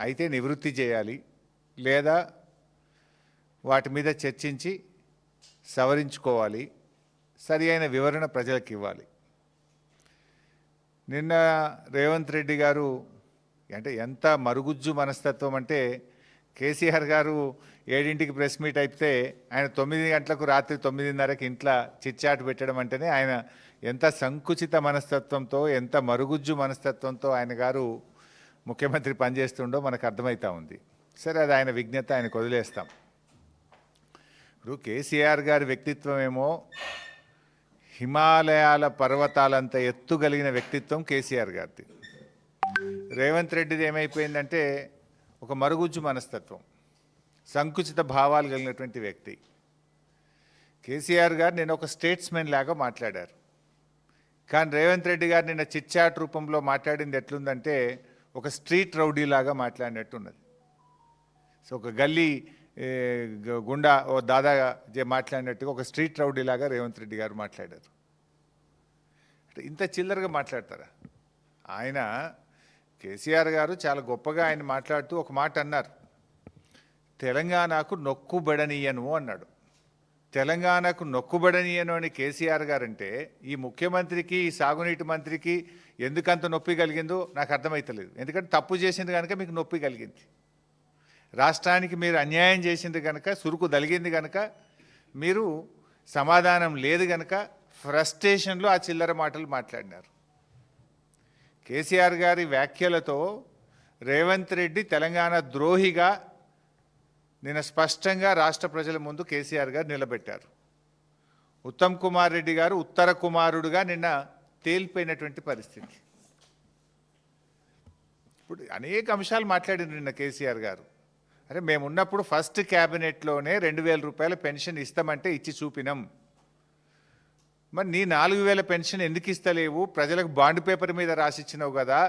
అయితే నివృత్తి చేయాలి, లేదా వాటి మీద చర్చించి సవరించుకోవాలి, సరి అయిన వివరణ ప్రజలకు ఇవ్వాలి. నిన్న రేవంత్ రెడ్డి గారు అంటే ఎంత మరుగుజ్జు మనస్తత్వం అంటే, కేసీఆర్ గారు 7ంటికి ప్రెస్ మీట్ అయితే ఆయన 9 గంటలకు రాత్రి 9:30కి ఇంట్లో చిట్చాటు పెట్టడం అంటేనే ఆయన ఎంత సంకుచిత మనస్తత్వంతో, ఎంత మరుగుజ్జు మనస్తత్వంతో ఆయన గారు ముఖ్యమంత్రి పనిచేస్తుండో మనకు అర్థమవుతా ఉంది. సరే, అది ఆయన విజ్ఞత, ఆయనకు వదిలేస్తాం. ఇప్పుడు కేసీఆర్ గారి వ్యక్తిత్వం ఏమో హిమాలయాల పర్వతాలంత ఎత్తుగలిగిన వ్యక్తిత్వం కేసీఆర్ గారిది. రేవంత్ రెడ్డిది ఏమైపోయిందంటే ఒక మరుగుజ్జు మనస్తత్వం, సంకుచిత భావాలు కలిగినటువంటి వ్యక్తి. కేసీఆర్ గారు నిన్న ఒక స్టేట్స్మెన్ లాగా మాట్లాడారు, కానీ రేవంత్ రెడ్డి గారు నిన్న చిట్చాట్ రూపంలో మాట్లాడింది ఎట్లుందంటే ఒక స్ట్రీట్ రౌడీ లాగా మాట్లాడినట్టున్నది. సో ఒక గల్లీ గుండా ఓ దాదా మాట్లాడినట్టుగా ఒక స్ట్రీట్ రౌడీ లాగా రేవంత్ రెడ్డి గారు మాట్లాడారు. అంటే ఇంత చిల్లరగా మాట్లాడతారా? ఆయన కేసీఆర్ గారు చాలా గొప్పగా ఆయన మాట్లాడుతూ ఒక మాట అన్నారు, తెలంగాణకు నొక్కుబడనీయను అన్నాడు. తెలంగాణకు నొక్కుబడనీయను అని కేసీఆర్ గారు అంటే ఈ ముఖ్యమంత్రికి, ఈ సాగునీటి మంత్రికి ఎందుకంత నొప్పి కలిగిందో నాకు అర్థమవుతలేదు. ఎందుకంటే తప్పు చేసింది కనుక మీకు నొప్పి కలిగింది, రాష్ట్రానికి మీరు అన్యాయం చేసింది కనుక, సురుకు దలిగింది కనుక, మీరు సమాధానం లేదు కనుక ఫ్రస్ట్రేషన్లో ఆ చిల్లర మాటలు మాట్లాడినారు. కేసీఆర్ గారి వ్యాఖ్యలతో రేవంత్ రెడ్డి తెలంగాణ ద్రోహిగా నిన్న స్పష్టంగా రాష్ట్ర ప్రజల ముందు కేసీఆర్ గారు నిలబెట్టారు. ఉత్తమ్ కుమార్ రెడ్డి గారు ఉత్తర కుమారుడుగా నిన్న తేలిపోయినటువంటి పరిస్థితి. ఇప్పుడు అనేక అంశాలు మాట్లాడినారు నిన్న కేసీఆర్ గారు. అరే, మేమున్నప్పుడు ఫస్ట్ క్యాబినెట్లోనే 2,000 రూపాయల పెన్షన్ ఇస్తామంటే ఇచ్చి చూపినాం. మరి నీ 4,000 పెన్షన్ ఎందుకు ఇస్తలేవు? ప్రజలకు బాండ్ పేపర్ మీద రాసిచ్చినావు కదా,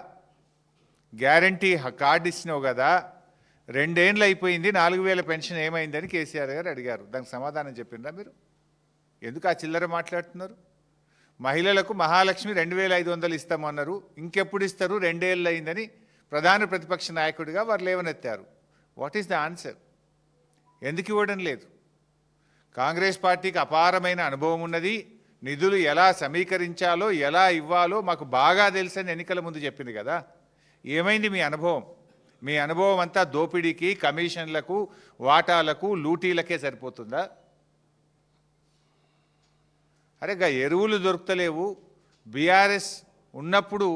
గ్యారంటీ కార్డు ఇచ్చినావు కదా, 2 ఏళ్ళు అయిపోయింది, 4,000 పెన్షన్ ఏమైందని కేసీఆర్ గారు అడిగారు. దానికి సమాధానం చెప్పిండ్రా మీరు? ఎందుకు ఆ చిల్లర మాట్లాడుతున్నారు? మహిళలకు మహాలక్ష్మి 2,500 ఇస్తామన్నారు, ఇంకెప్పుడు ఇస్తారు? 2 ఏళ్ళు అయిందని ప్రధాన ప్రతిపక్ష నాయకుడిగా వారు లేవనెత్తారు. What is the answer? ఎందుకు ఇవ్వడం లేదు? కాంగ్రెస్ పార్టీకి అపారమైన అనుభవం ఉన్నది, నిధులు ఎలా సమీకరించాలో, ఎలా ఇవ్వాలో మాకు బాగా తెలుసని ఎన్నికల ముందు చెప్పింది కదా. ఏమైంది మీ అనుభవం? మీ అనుభవం అంతా దోపిడీకి, కమిషన్లకు, వాటాలకు, లూటీలకే సరిపోతుందా? అరే, ఎరువులు దొరుకుతలేవు. బీఆర్ఎస్ ఉన్నప్పుడు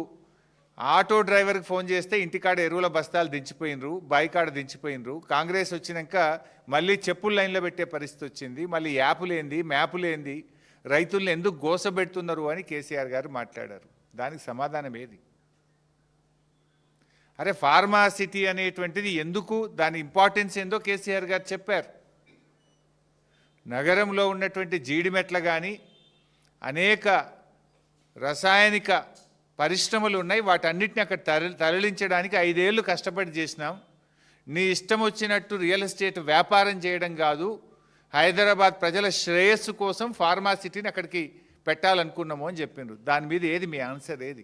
ఆటో డ్రైవర్కి ఫోన్ చేస్తే ఇంటికాడ ఎరువుల బస్తాలు దించిపోయినరు, బాయికాడ దించిపోయినరు. కాంగ్రెస్ వచ్చినాక మళ్ళీ చెప్పుల లైన్లో పెట్టే పరిస్థితి వచ్చింది. మళ్ళీ యాపులేంది, మ్యాపులేంది, రైతులను ఎందుకు గోసబెడుతున్నారు అని కేసీఆర్ గారు మాట్లాడారు. దానికి సమాధానం ఏది? అరే, ఫార్మా సిటీ అనేటువంటిది ఎందుకు, దాని ఇంపార్టెన్స్ ఏందో కేసీఆర్ గారు చెప్పారు. నగరంలో ఉన్నటువంటి జీడిమెట్ల కానీ అనేక రసాయనిక పరిశ్రమలు ఉన్నాయి, వాటన్నిటిని అక్కడ తరలించడానికి 5 ఏళ్ళు కష్టపడి చేసినాం. నీ ఇష్టం వచ్చినట్టు రియల్ ఎస్టేట్ వ్యాపారం చేయడం కాదు, హైదరాబాద్ ప్రజల శ్రేయస్సు కోసం ఫార్మా సిటీని అక్కడికి పెట్టాలనుకున్నాము అని చెప్పిండ్రు. దాని మీద ఏది మీ ఆన్సర్? ఏది?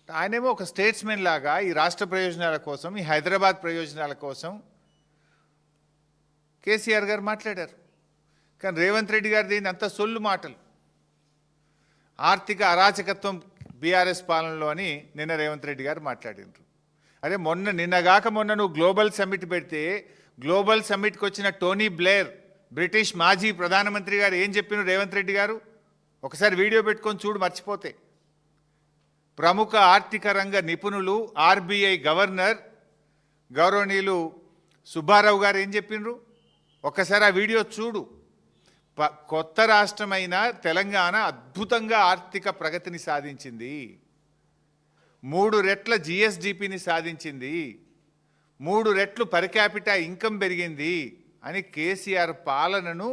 ఆయనేమో ఒక స్టేట్స్మెన్ లాగా ఈ రాష్ట్ర ప్రయోజనాల కోసం, ఈ హైదరాబాద్ ప్రయోజనాల కోసం కేసీఆర్ గారు మాట్లాడారు. కానీ రేవంత్ రెడ్డి గారు దీన్ని అంత సొల్లు మాటలు, ఆర్థిక అరాచకత్వం బీఆర్ఎస్ పాలనలో అని నిన్న రేవంత్ రెడ్డి గారు మాట్లాడినారు. అరే, నిన్నగాక మొన్న నువ్వు గ్లోబల్ సమ్మిట్ పెడితే గ్లోబల్ సమ్మిట్కి వచ్చిన టోనీ బ్లేర్, బ్రిటిష్ మాజీ ప్రధానమంత్రి గారు ఏం చెప్పినారు రేవంత్ రెడ్డి గారు? ఒకసారి వీడియో పెట్టుకొని చూడు, మర్చిపోతే. ప్రముఖ ఆర్థిక రంగ నిపుణులు, ఆర్బీఐ గవర్నర్ గౌరవనీయులు సుబ్బారావు గారు ఏం చెప్పినారు? ఒక్కసారి ఆ వీడియో చూడు. కొత్త రాష్ట్రమైన తెలంగాణ అద్భుతంగా ఆర్థిక ప్రగతిని సాధించింది, 3 రెట్ల జిఎస్డిపిని సాధించింది, 3 రెట్లు పర్ క్యాపిటా ఇన్కమ్ పెరిగింది అని కేసీఆర్ పాలనను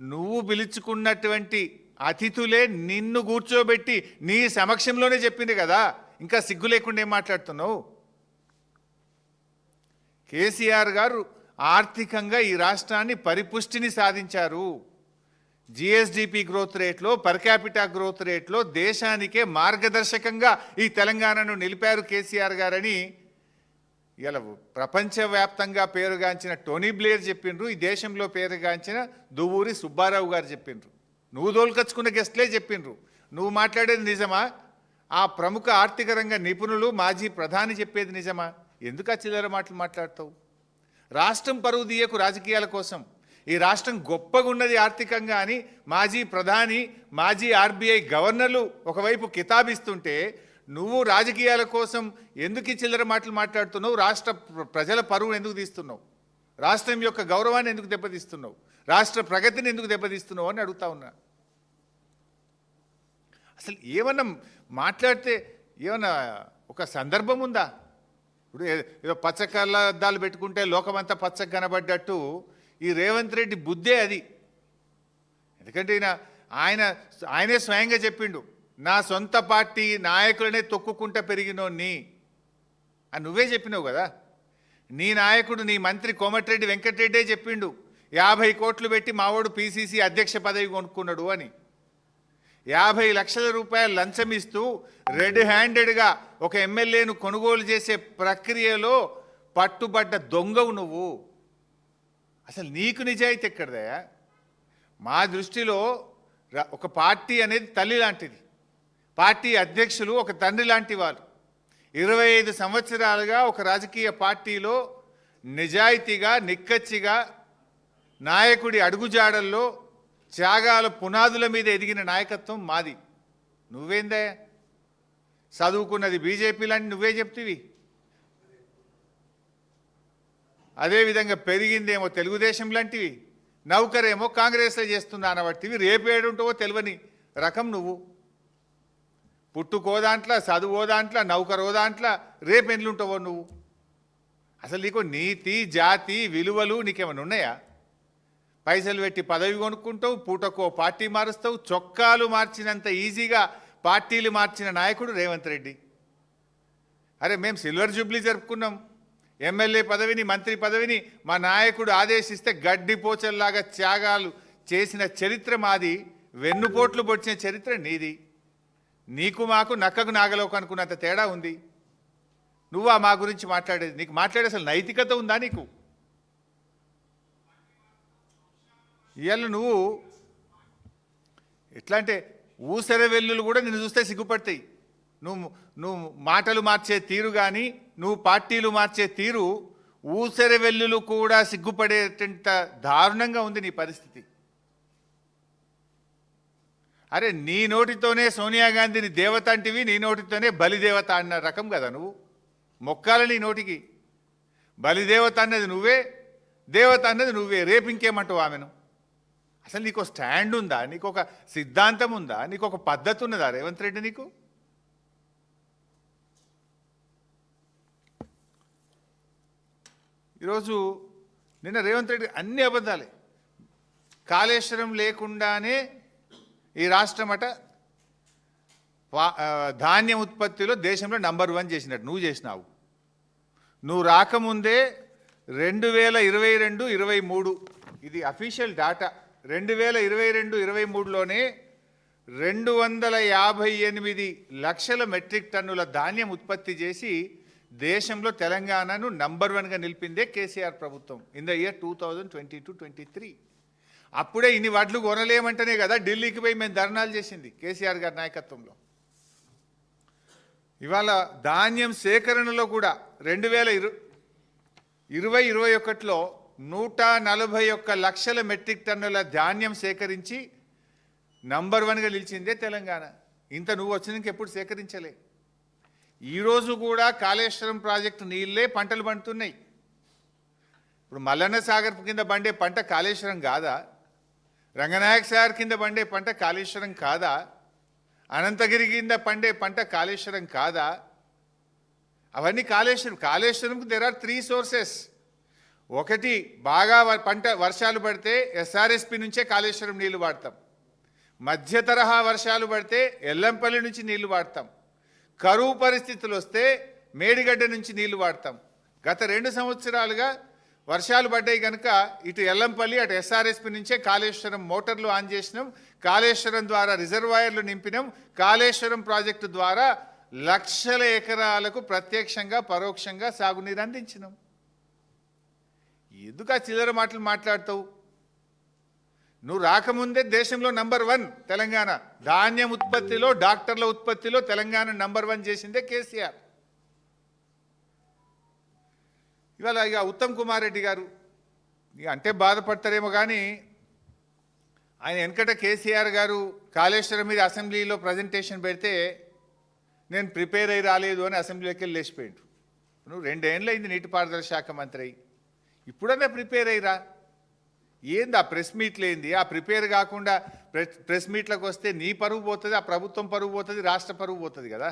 నువ్వు పిలుచుకున్నటువంటి అతిథులే నిన్ను కూర్చోబెట్టి నీ సమక్షంలోనే చెప్పింది కదా. ఇంకా సిగ్గు లేకుండా ఏం మాట్లాడుతున్నావు? కేసీఆర్ గారు ఆర్థికంగా ఈ రాష్ట్రాన్ని పరిపుష్టిని సాధించారు. జిఎస్డిపి గ్రోత్ రేట్లో, పర్ క్యాపిటా గ్రోత్ రేట్లో దేశానికే మార్గదర్శకంగా ఈ తెలంగాణను నిలిపారు కేసీఆర్ గారని ఇలా ప్రపంచవ్యాప్తంగా పేరుగాంచిన టోనీ బ్లేర్ చెప్పిండ్రు, ఈ దేశంలో పేరుగాంచిన దువ్వూరి సుబ్బారావు గారు చెప్పిండ్రు, నువ్వు దోలుకొచ్చుకున్న గెస్ట్లే చెప్పిండ్రు. నువ్వు మాట్లాడేది నిజమా? ఆ ప్రముఖ ఆర్థిక రంగ నిపుణులు మాజీ ప్రధాని చెప్పేది నిజమా? ఎందుకు ఆ చిల్లర మాటలు మాట్లాడతావు? రాష్ట్రం పరువు తీయకు రాజకీయాల కోసం. ఈ రాష్ట్రం గొప్పగా ఉన్నది ఆర్థికంగా అని మాజీ ప్రధాని, మాజీ ఆర్బీఐ గవర్నర్లు ఒకవైపు కితాబిస్తుంటే నువ్వు రాజకీయాల కోసం ఎందుకు ఈ చిల్లర మాటలు మాట్లాడుతున్నావు? రాష్ట్ర ప్రజల పరువును ఎందుకు తీస్తున్నావు? రాష్ట్రం యొక్క గౌరవాన్ని ఎందుకు దెబ్బతీస్తున్నావు? రాష్ట్ర ప్రగతిని ఎందుకు దెబ్బతీస్తున్నావు అని అడుగుతా ఉన్నా. అసలు ఏమన్నా మాట్లాడితే ఏమన్నా ఒక సందర్భం ఉందా? ఇప్పుడు ఏదో పచ్చ కళ్ళద్దాలు పెట్టుకుంటే లోకమంతా పచ్చగా కనబడ్డట్టు ఈ రేవంత్ రెడ్డి బుద్ధే అది. ఎందుకంటే ఆయనే స్వయంగా చెప్పిండు, నా సొంత పార్టీ నాయకులనే తొక్కుకుంటా పెరిగినోన్ని అని నువ్వే చెప్పినావు కదా. నీ నాయకుడు, నీ మంత్రి కోమటిరెడ్డి వెంకటరెడ్డే చెప్పిండు, 50 కోట్లు పెట్టి మావాడు పిసిసి అధ్యక్ష పదవి కొనుక్కున్నాడు అని. 50 లక్షల రూపాయలు లంచం ఇస్తూ రెడ్ హ్యాండెడ్గా ఒక ఎమ్మెల్యేను కొనుగోలు చేసే ప్రక్రియలో పట్టుబడ్డ దొంగవు నువ్వు. అసలు నీకు నిజాయితీ ఎక్కడదయా? మా దృష్టిలో ఒక పార్టీ అనేది తల్లి లాంటిది, పార్టీ అధ్యక్షులు ఒక తండ్రి లాంటి వారు. 25 సంవత్సరాలుగా ఒక రాజకీయ పార్టీలో నిజాయితీగా నిక్కచ్చిగా నాయకుడి అడుగుజాడల్లో త్యాగాల పునాదుల మీద ఎదిగిన నాయకత్వం మాది. నువ్వేందే చదువుకున్నది బీజేపీ లాంటి నువ్వే చెప్తివి, అదేవిధంగా పెరిగిందేమో తెలుగుదేశం లాంటివి, నౌకరేమో కాంగ్రెస్లో చేస్తున్నా అనబట్టివి. రేపేడుంటావో తెలియని రకం నువ్వు. పుట్టుకో దాంట్లో, చదువో దాంట్లో, నౌకరో దాంట్లో, రేపెండ్లుంటావో నువ్వు. అసలు నీకు నీతి జాతి విలువలు నీకేమైనా ఉన్నాయా? పైసలు పెట్టి పదవి కొనుక్కుంటావు, పూటకో పార్టీ మారుస్తావు. చొక్కాలు మార్చినంత ఈజీగా పార్టీలు మార్చిన నాయకుడు రేవంత్ రెడ్డి. అరే మేము సిల్వర్ జూబ్లీ జరుపుకున్నాం, ఎమ్మెల్యే పదవిని మంత్రి పదవిని మా నాయకుడు ఆదేశిస్తే గడ్డిపోచల్లాగా త్యాగాలు చేసిన చరిత్ర మాది, వెన్నుపోట్లు పొడిచిన చరిత్ర నీది. నీకు మాకు నక్కకు నాగలోకు అనుకున్నంత తేడా ఉంది. నువ్వా మా గురించి మాట్లాడేది? నీకు మాట్లాడే అసలు నైతికత ఉందా నీకు? ఇవాళ నువ్వు ఎట్లా అంటే ఊసర వెల్లులు కూడా నిన్ను చూస్తే సిగ్గుపడతాయి. నువ్వు మాటలు మార్చే తీరు కానీ, నువ్వు పార్టీలు మార్చే తీరు ఊసర వెల్లులు కూడా సిగ్గుపడేటంత దారుణంగా ఉంది నీ పరిస్థితి. అరే నీ నోటితోనే సోనియా గాంధీని దేవత అంటివి, నీ నోటితోనే బలిదేవత అన్న రకం కదా నువ్వు. మొక్కాల నీ నోటికి. బలిదేవత అన్నది నువ్వే, దేవత అన్నది నువ్వే. రేపు ఇంకేమంటావు ఆమెను? అసలు నీకు స్టాండ్ ఉందా? నీకు ఒక సిద్ధాంతం ఉందా? నీకు ఒక పద్ధతి ఉన్నదా రేవంత్ రెడ్డి? నీకు ఈరోజు నిన్న రేవంత్ రెడ్డి అన్ని అబద్ధాలే. కాళేశ్వరం లేకుండానే ఈ రాష్ట్రం అట ధాన్యం ఉత్పత్తిలో దేశంలో నంబర్ 1 చేసినట్టు నువ్వు చేసినావు. నువ్వు రాకముందే 2022-23 ఇది అఫీషియల్ డాటా. 2022-23లోనే 258 లక్షల మెట్రిక్ టన్నుల ధాన్యం ఉత్పత్తి చేసి దేశంలో తెలంగాణను నంబర్ 1గా నిలిపిందే కేసీఆర్ ప్రభుత్వం ఇన్ ద ఇయర్ 2022-23. అప్పుడే ఇన్ని వడ్లు కొనలేమంటేనే కదా ఢిల్లీకి పోయి మేము ధర్నాలు చేసింది కేసీఆర్ గారి నాయకత్వంలో. ఇవాళ ధాన్యం సేకరణలో కూడా 2020-21లో 141 లక్షల మెట్రిక్ టన్నుల ధాన్యం సేకరించి నంబర్ 1గా నిలిచిందే తెలంగాణ. ఇంత నువ్వు వచ్చినాక ఎప్పుడు సేకరించలే. ఈరోజు కూడా కాళేశ్వరం ప్రాజెక్టు నీళ్ళే పంటలు పండుతున్నాయి. ఇప్పుడు మల్లన్న సాగర్ కింద పండే పంట కాళేశ్వరం కాదా? రంగనాయక సాగర్ కింద పండే పంట కాళేశ్వరం కాదా? అనంతగిరి కింద పండే పంట కాళేశ్వరం కాదా? అవన్నీ కాళేశ్వరంకి దేర్ ఆర్ 3 సోర్సెస్. ఒకటి, బాగా పంట వర్షాలు పడితే ఎస్ఆర్ఎస్పి నుంచే కాళేశ్వరం నీళ్లు వాడతాం. మధ్య తరహా వర్షాలు పడితే ఎల్లంపల్లి నుంచి నీళ్లు వాడతాం. కరువు పరిస్థితులు వస్తే మేడిగడ్డ నుంచి నీళ్లు వాడతాం. గత 2 సంవత్సరాలుగా వర్షాలు పడ్డాయి కనుక ఇటు ఎల్లంపల్లి అటు ఎస్ఆర్ఎస్పి నుంచే కాళేశ్వరం మోటార్లు ఆన్ చేసినాం. కాళేశ్వరం ద్వారా రిజర్వాయర్లు నింపినాం. కాళేశ్వరం ప్రాజెక్టు ద్వారా లక్షల ఎకరాలకు ప్రత్యక్షంగా పరోక్షంగా సాగునీరు అందించినాం. ఎందుకు ఆ చిల్లర మాటలు మాట్లాడతావు? నువ్వు రాకముందే దేశంలో నంబర్ 1 తెలంగాణ. ధాన్యం ఉత్పత్తిలో, డాక్టర్ల ఉత్పత్తిలో తెలంగాణ నంబర్ 1 చేసిందే కేసీఆర్. ఇవాళ ఇక ఉత్తమ్ కుమార్ రెడ్డి గారు ఇక అంటే బాధపడతారేమో కానీ ఆయన వెనకట కేసీఆర్ గారు కాళేశ్వరం మీద అసెంబ్లీలో ప్రజెంటేషన్ పెడితే నేను ప్రిపేర్ అయ్యి రాలేదు అని అసెంబ్లీలోకి వెళ్ళి లేచిపోయిండు. నువ్వు 2 ఏళ్ళు అయింది నీటిపారుదల శాఖ మంత్రి అయ్యి, ఇప్పుడన్నా ప్రిపేర్ అయ్యిరా. ఏంది ఆ ప్రెస్ మీట్లు ఏంది? ఆ ప్రిపేర్ కాకుండా ప్రెస్ మీట్లకు వస్తే నీ పరువు పోతుంది, ఆ ప్రభుత్వం పరువు పోతుంది, రాష్ట్ర పరువు పోతుంది కదా.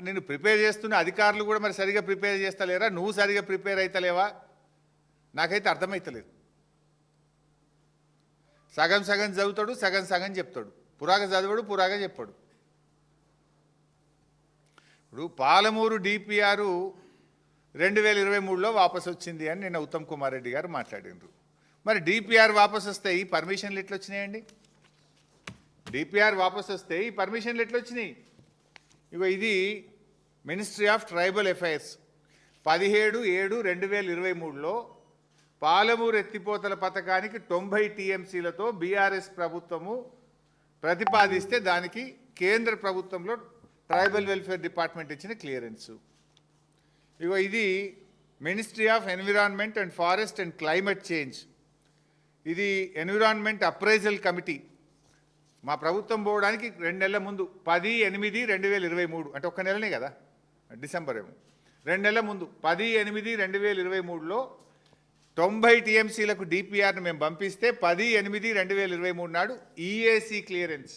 నేను ప్రిపేర్ చేస్తున్న అధికారులు కూడా మరి సరిగా ప్రిపేర్ చేస్తలేరా? నువ్వు సరిగా ప్రిపేర్ అవుతలేవా? నాకైతే అర్థమవుతలేదు. సగం సగం చదువుతాడు, సగం సగం చెప్తాడు. పురాగా చదవడు, పురాగా చెప్పాడు. ఇప్పుడు పాలమూరు డిపిఆర్ 2023లో వాపసు వచ్చింది అని నిన్న ఉత్తమ్ కుమార్ రెడ్డి గారు మాట్లాడినారు. మరి డిపిఆర్ వాపసు వస్తే ఈ పర్మిషన్లు ఎట్లా వచ్చినాయండి? డిపిఆర్ వాపసు వస్తే ఈ పర్మిషన్లు ఎట్లా వచ్చినాయి? ఇగో ఇది మినిస్ట్రీ ఆఫ్ ట్రైబల్ అఫైర్స్ 17/7/2023లో పాలమూరు ఎత్తిపోతల పథకానికి 90 టీఎంసీలతో బీఆర్ఎస్ ప్రభుత్వము ప్రతిపాదిస్తే దానికి కేంద్ర ప్రభుత్వంలో ట్రైబల్ వెల్ఫేర్ డిపార్ట్మెంట్ ఇచ్చిన క్లియరెన్స్. ఇగో ఇది ministry of environment and forest and climate change. ఇది ఎన్విరాన్మెంట్ అప్రైజల్ కమిటీ మా ప్రభుత్వం పోవడానికి 2 నెలల ముందు 10/8/2023 అంటే ఒక్క నెలనే కదా, డిసెంబర్ ఏమో 2 నెలల ముందు 10/8/2023లో 90 టీఎంసీలకు డిపిఆర్ను మేము పంపిస్తే 10/8/2023 నాడు ఈఏసీ క్లియరెన్స్.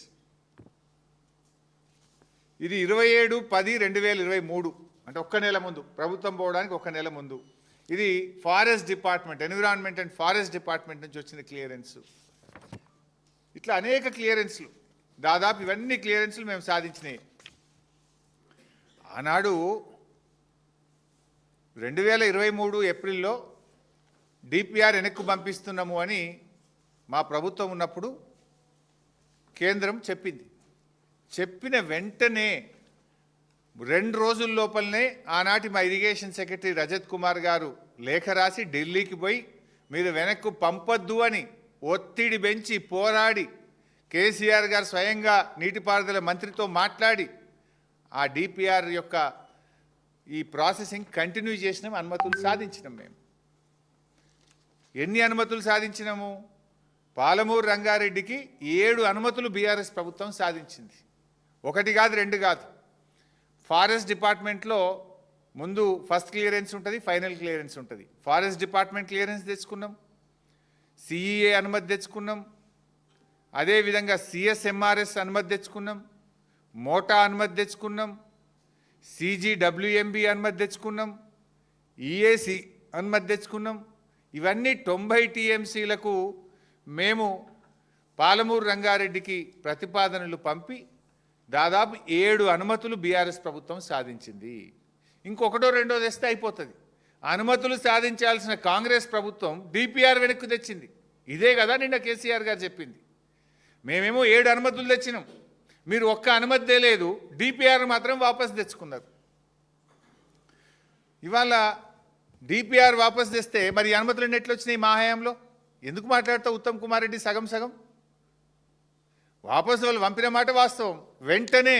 ఇది 27/10/2023 అంటే ఒక్క నెల ముందు, ప్రభుత్వం పోవడానికి 1 నెల ముందు. ఇది forest department, environment and forest department నుంచి వచ్చిన క్లియరెన్స్. ఇట్లా అనేక క్లియరెన్స్లు, దాదాపు ఇవన్నీ క్లియరెన్స్లు మేము సాధించినాయి. ఆనాడు 2023 ఏప్రిల్లో డిపిఆర్ వెనక్కు పంపిస్తున్నాము అని మా ప్రభుత్వం ఉన్నప్పుడు కేంద్రం చెప్పింది. చెప్పిన వెంటనే 2 రోజుల లోపలనే ఆనాటి మా ఇరిగేషన్ సెక్రటరీ రజత్ కుమార్ గారు లేఖ రాసి ఢిల్లీకి పోయి మీరు వెనక్కు పంపొద్దు అని ఒత్తిడి పెంచి పోరాడి కేసీఆర్ గారు స్వయంగా నీటిపారుదల మంత్రితో మాట్లాడి ఆ డిపిఆర్ యొక్క ఈ ప్రాసెసింగ్ కంటిన్యూ చేసినాం, అనుమతులు సాధించినాం. మేము ఎన్ని అనుమతులు సాధించినాము? పాలమూరు రంగారెడ్డికి 7 అనుమతులు బీఆర్ఎస్ ప్రభుత్వం సాధించింది. 1 కాదు, 2 కాదు. ఫారెస్ట్ డిపార్ట్మెంట్లో ముందు ఫస్ట్ క్లియరెన్స్ ఉంటుంది, ఫైనల్ క్లియరెన్స్ ఉంటుంది. ఫారెస్ట్ డిపార్ట్మెంట్ క్లియరెన్స్ తెచ్చుకున్నాం, సిఈఏ అనుమతి తెచ్చుకున్నాం, అదేవిధంగా సిఎస్ఎంఆర్ఎస్ అనుమతి తెచ్చుకున్నాం, మోటా అనుమతి తెచ్చుకున్నాం, సిజిడబ్ల్యూఎంబి అనుమతి తెచ్చుకున్నాం, ఈఏసి అనుమతి తెచ్చుకున్నాం. ఇవన్నీ 90 టీఎంసీలకు మేము పాలమూరు రంగారెడ్డికి ప్రతిపాదనలు పంపి దాదాపు 7 అనుమతులు బీఆర్ఎస్ ప్రభుత్వం సాధించింది. ఇంకొకటో రెండో తెస్తే అయిపోతుంది. అనుమతులు సాధించాల్సిన కాంగ్రెస్ ప్రభుత్వం డిపిఆర్ వెనక్కు తెచ్చింది. ఇదే కదా నిన్న కేసీఆర్ గారు చెప్పింది. మేమేమో 7 అనుమతులు తెచ్చినాం, మీరు ఒక్క అనుమతి తేలేదు, డిపిఆర్ మాత్రం వాపసు తెచ్చుకున్నారు. ఇవాళ డిపిఆర్ వాపసు తెస్తే మరి అనుమతులు ఎట్లా వచ్చినాయి మా హయాంలో? ఎందుకు మాట్లాడతావు ఉత్తమ్ కుమార్ రెడ్డి సగం సగం? వాపసు వాళ్ళు పంపిన మాట వాస్తవం. వెంటనే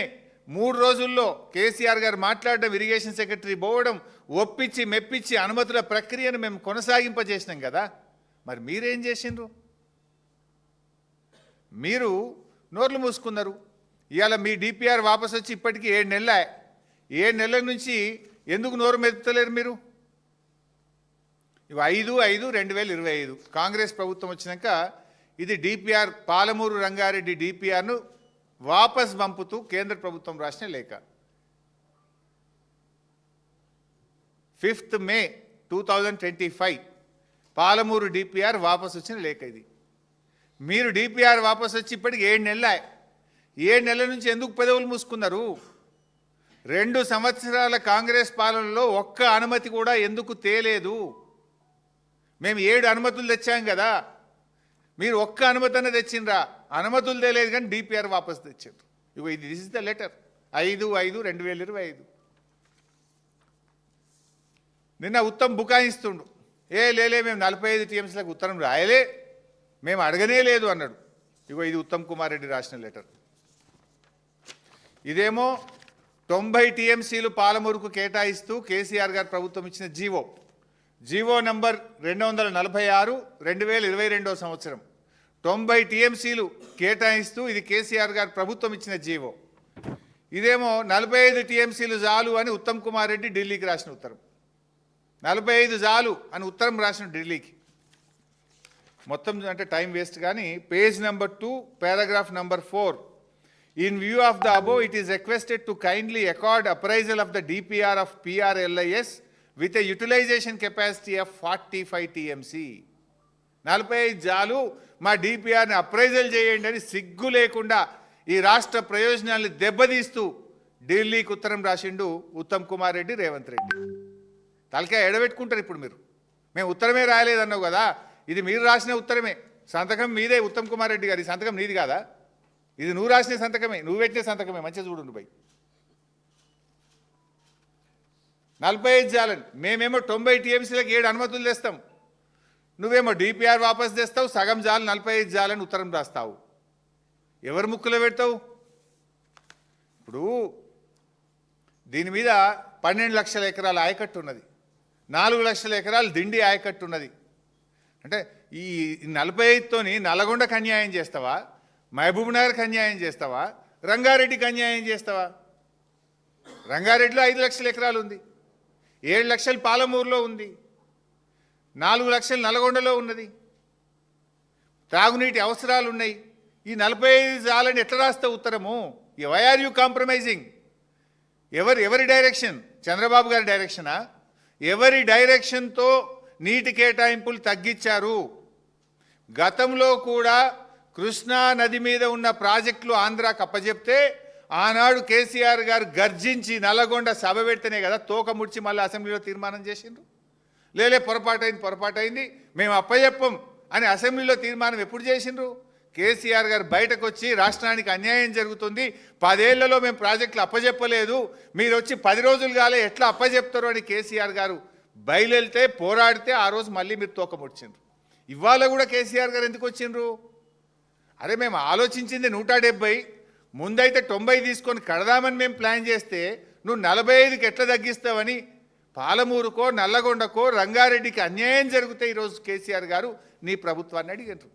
3 రోజుల్లో కేసీఆర్ గారు మాట్లాడడం, ఇరిగేషన్ సెక్రటరీ పోవడం, ఒప్పించి మెప్పించి అనుమతుల ప్రక్రియను మేము కొనసాగింపజేసినాం కదా. మరి మీరేం చేసిండ్రు? మీరు నోర్లు మూసుకున్నారు. ఇవాళ మీ డిపిఆర్ వాపసు వచ్చి ఇప్పటికీ 7 నెలల 7 నెలల నుంచి ఎందుకు నోరు మెదుపుతలేరు మీరు? ఇవి 5/5/2025 కాంగ్రెస్ ప్రభుత్వం వచ్చినాక ఇది డిపిఆర్ పాలమూరు రంగారెడ్డి డిపిఆర్ను వాపస్ పంపుతూ కేంద్ర ప్రభుత్వం రాసిన లేఖ. 5th May 2025 పాలమూరు డిపిఆర్ వాపసు వచ్చిన లేఖ ఇది. మీరు డిపిఆర్ వాపసు వచ్చి ఇప్పటికి 7 నెలల 7 నెలల నుంచి ఎందుకు పెదవులు మూసుకున్నారు? 2 సంవత్సరాల కాంగ్రెస్ పాలనలో ఒక్క అనుమతి కూడా ఎందుకు తేలేదు? మేము 7 అనుమతులు తెచ్చాం కదా, మీరు ఒక్క అనుమతి అన్న తెచ్చిండ్రా? అనుమతులు తేలేదు కానీ డిపిఆర్ వాపసు తెచ్చారు. ఇగో ఇది దిస్ ఇస్ ద లెటర్ 5/5/2025. నిన్న ఉత్తమ్ బుకాయిస్తుండు, లేలే మేము 45 టీఎంసీలకు ఉత్తరం రాయలే, మేము అడగనే లేదు అన్నాడు. ఇగో ఇది ఉత్తమ్ కుమార్ రెడ్డి రాసిన లెటర్. ఇదేమో 90 టీఎంసీలు పాలమూరుకు కేటాయిస్తూ కేసీఆర్ గారు ప్రభుత్వం ఇచ్చిన జీవో నంబర్ 246 2022 సంవత్సరం. 90 టీఎంసీలు కేటాయిస్తూ ఇది కేసీఆర్ గారు ప్రభుత్వం ఇచ్చిన జీవో. ఇదేమో 45 టీఎంసీలు చాలు అని ఉత్తమ్ కుమార్ రెడ్డి ఢిల్లీకి రాసిన ఉత్తరం. 45 చాలు అని ఉత్తరం రాసిన ఢిల్లీకి. మొత్తం అంటే టైం వేస్ట్ కానీ page number 2 paragraph number 4. In view of the above, it is requested to kindly accord appraisal of the DPR of PRLIS with a utilization capacity of 45 TMC. 45 జాలు మా డిపిఆర్ని అప్రైజల్ చేయండి అని సిగ్గు లేకుండా ఈ రాష్ట్ర ప్రయోజనాల్ని దెబ్బతీస్తూ ఢిల్లీకి ఉత్తరం రాసిండు ఉత్తమ్ కుమార్ రెడ్డి, రేవంత్ రెడ్డి. తలకాయ ఎడబెట్టుకుంటారు ఇప్పుడు మీరు. మేము ఉత్తరమే రాయలేదన్నావు కదా, ఇది మీరు రాసిన ఉత్తరమే, సంతకం మీదే ఉత్తమ్ కుమార్ రెడ్డి గారి, సంతకం నీది కాదా? ఇది నువ్వు రాసిన సంతకమే, నువ్వు పెట్టిన సంతకమే, మంచిగా చూడండి భయ్. 45 జాలని మేమేమో 90 టీఎంసీలకు 7 అనుమతులు తెస్తాం, నువ్వేమో డిపిఆర్ వాపస్ తెస్తావు, సగం జాలు 45 జాలని ఉత్తరం రాస్తావు. ఎవరు ముక్కులో పెడతావు? ఇప్పుడు దీని మీద 12 లక్షల ఎకరాల ఆయకట్టు ఉన్నది, 4 లక్షల ఎకరాలు దిండి ఆయకట్టు ఉన్నది. అంటే ఈ 45తోని నల్గొండకు అన్యాయం చేస్తావా, మహబూబ్ నగర్కి అన్యాయం చేస్తావా, రంగారెడ్డికి అన్యాయం చేస్తావా? రంగారెడ్డిలో 5 లక్షల ఎకరాలు ఉంది, 7 లక్షలు పాలమూరులో ఉంది, 4 లక్షలు నల్గొండలో ఉన్నది. త్రాగునీటి అవసరాలు ఉన్నాయి. ఈ 45 జాలని ఎట్లా రాస్తావు ఉత్తరము? Why are you compromising? ఎవరి డైరెక్షన్? చంద్రబాబు గారి డైరెక్షనా? ఎవరి డైరెక్షన్తో నీటి కేటాయింపులు తగ్గించారు? గతంలో కూడా కృష్ణా నది మీద ఉన్న ప్రాజెక్టులు ఆంధ్రాకు అప్పచెప్తే ఆనాడు కేసీఆర్ గారు గర్జించి నల్లగొండ సభ పెడితేనే కదా తోక ముడిచి మళ్ళీ అసెంబ్లీలో తీర్మానం చేసిండ్రు. లేలే పొరపాటైంది మేము అప్పచెప్పం అని అసెంబ్లీలో తీర్మానం ఎప్పుడు చేసిండ్రు? కేసీఆర్ గారు బయటకు వచ్చి రాష్ట్రానికి అన్యాయం జరుగుతుంది, 10 ఏళ్లలో మేము ప్రాజెక్టులు అప్పచెప్పలేదు, మీరు వచ్చి 10 రోజులు కాలే ఎట్లా అప్పచెప్తారు అని కేసీఆర్ గారు బయలుదేరితే పోరాడితే ఆ రోజు మళ్ళీ మీరు తోక ముడిచిండ్రు. ఇవాళ కూడా కేసీఆర్ గారు ఎందుకు వచ్చిండ్రు? అరే మేము ఆలోచించింది 170, ముందైతే 90 తీసుకొని కడదామని మేము ప్లాన్ చేస్తే నువ్వు 45కి ఎట్లా తగ్గిస్తావని పాలమూరుకో నల్లగొండకో రంగారెడ్డికి అన్యాయం జరిగితే ఈరోజు కేసీఆర్ గారు నీ ప్రభుత్వాన్ని అడిగారు.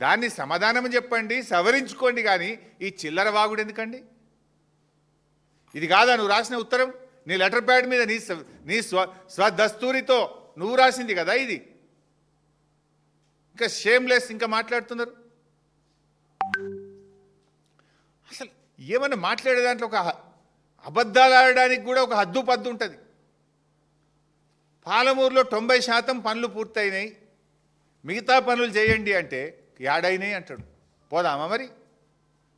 దాన్ని సమాధానం చెప్పండి, సవరించుకోండి, కానీ ఈ చిల్లర వాగుడు ఎందుకండి? ఇది కాదా నువ్వు రాసిన ఉత్తరం? నీ లెటర్ ప్యాడ్ మీద నీ స్వదస్తూరితో నువ్వు రాసింది కదా ఇది. ఇంకా షేమ్లెస్ ఇంకా మాట్లాడుతున్నారు. అసలు ఏమన్నా మాట్లాడే దాంట్లో ఒక అబద్ధాలు ఆడడానికి కూడా ఒక హద్దు పద్దు ఉంటుంది. పాలమూరులో 90% పనులు పూర్తయినాయి, మిగతా పనులు చేయండి అంటే యాడైనాయి అంటాడు. పోదామా మరి?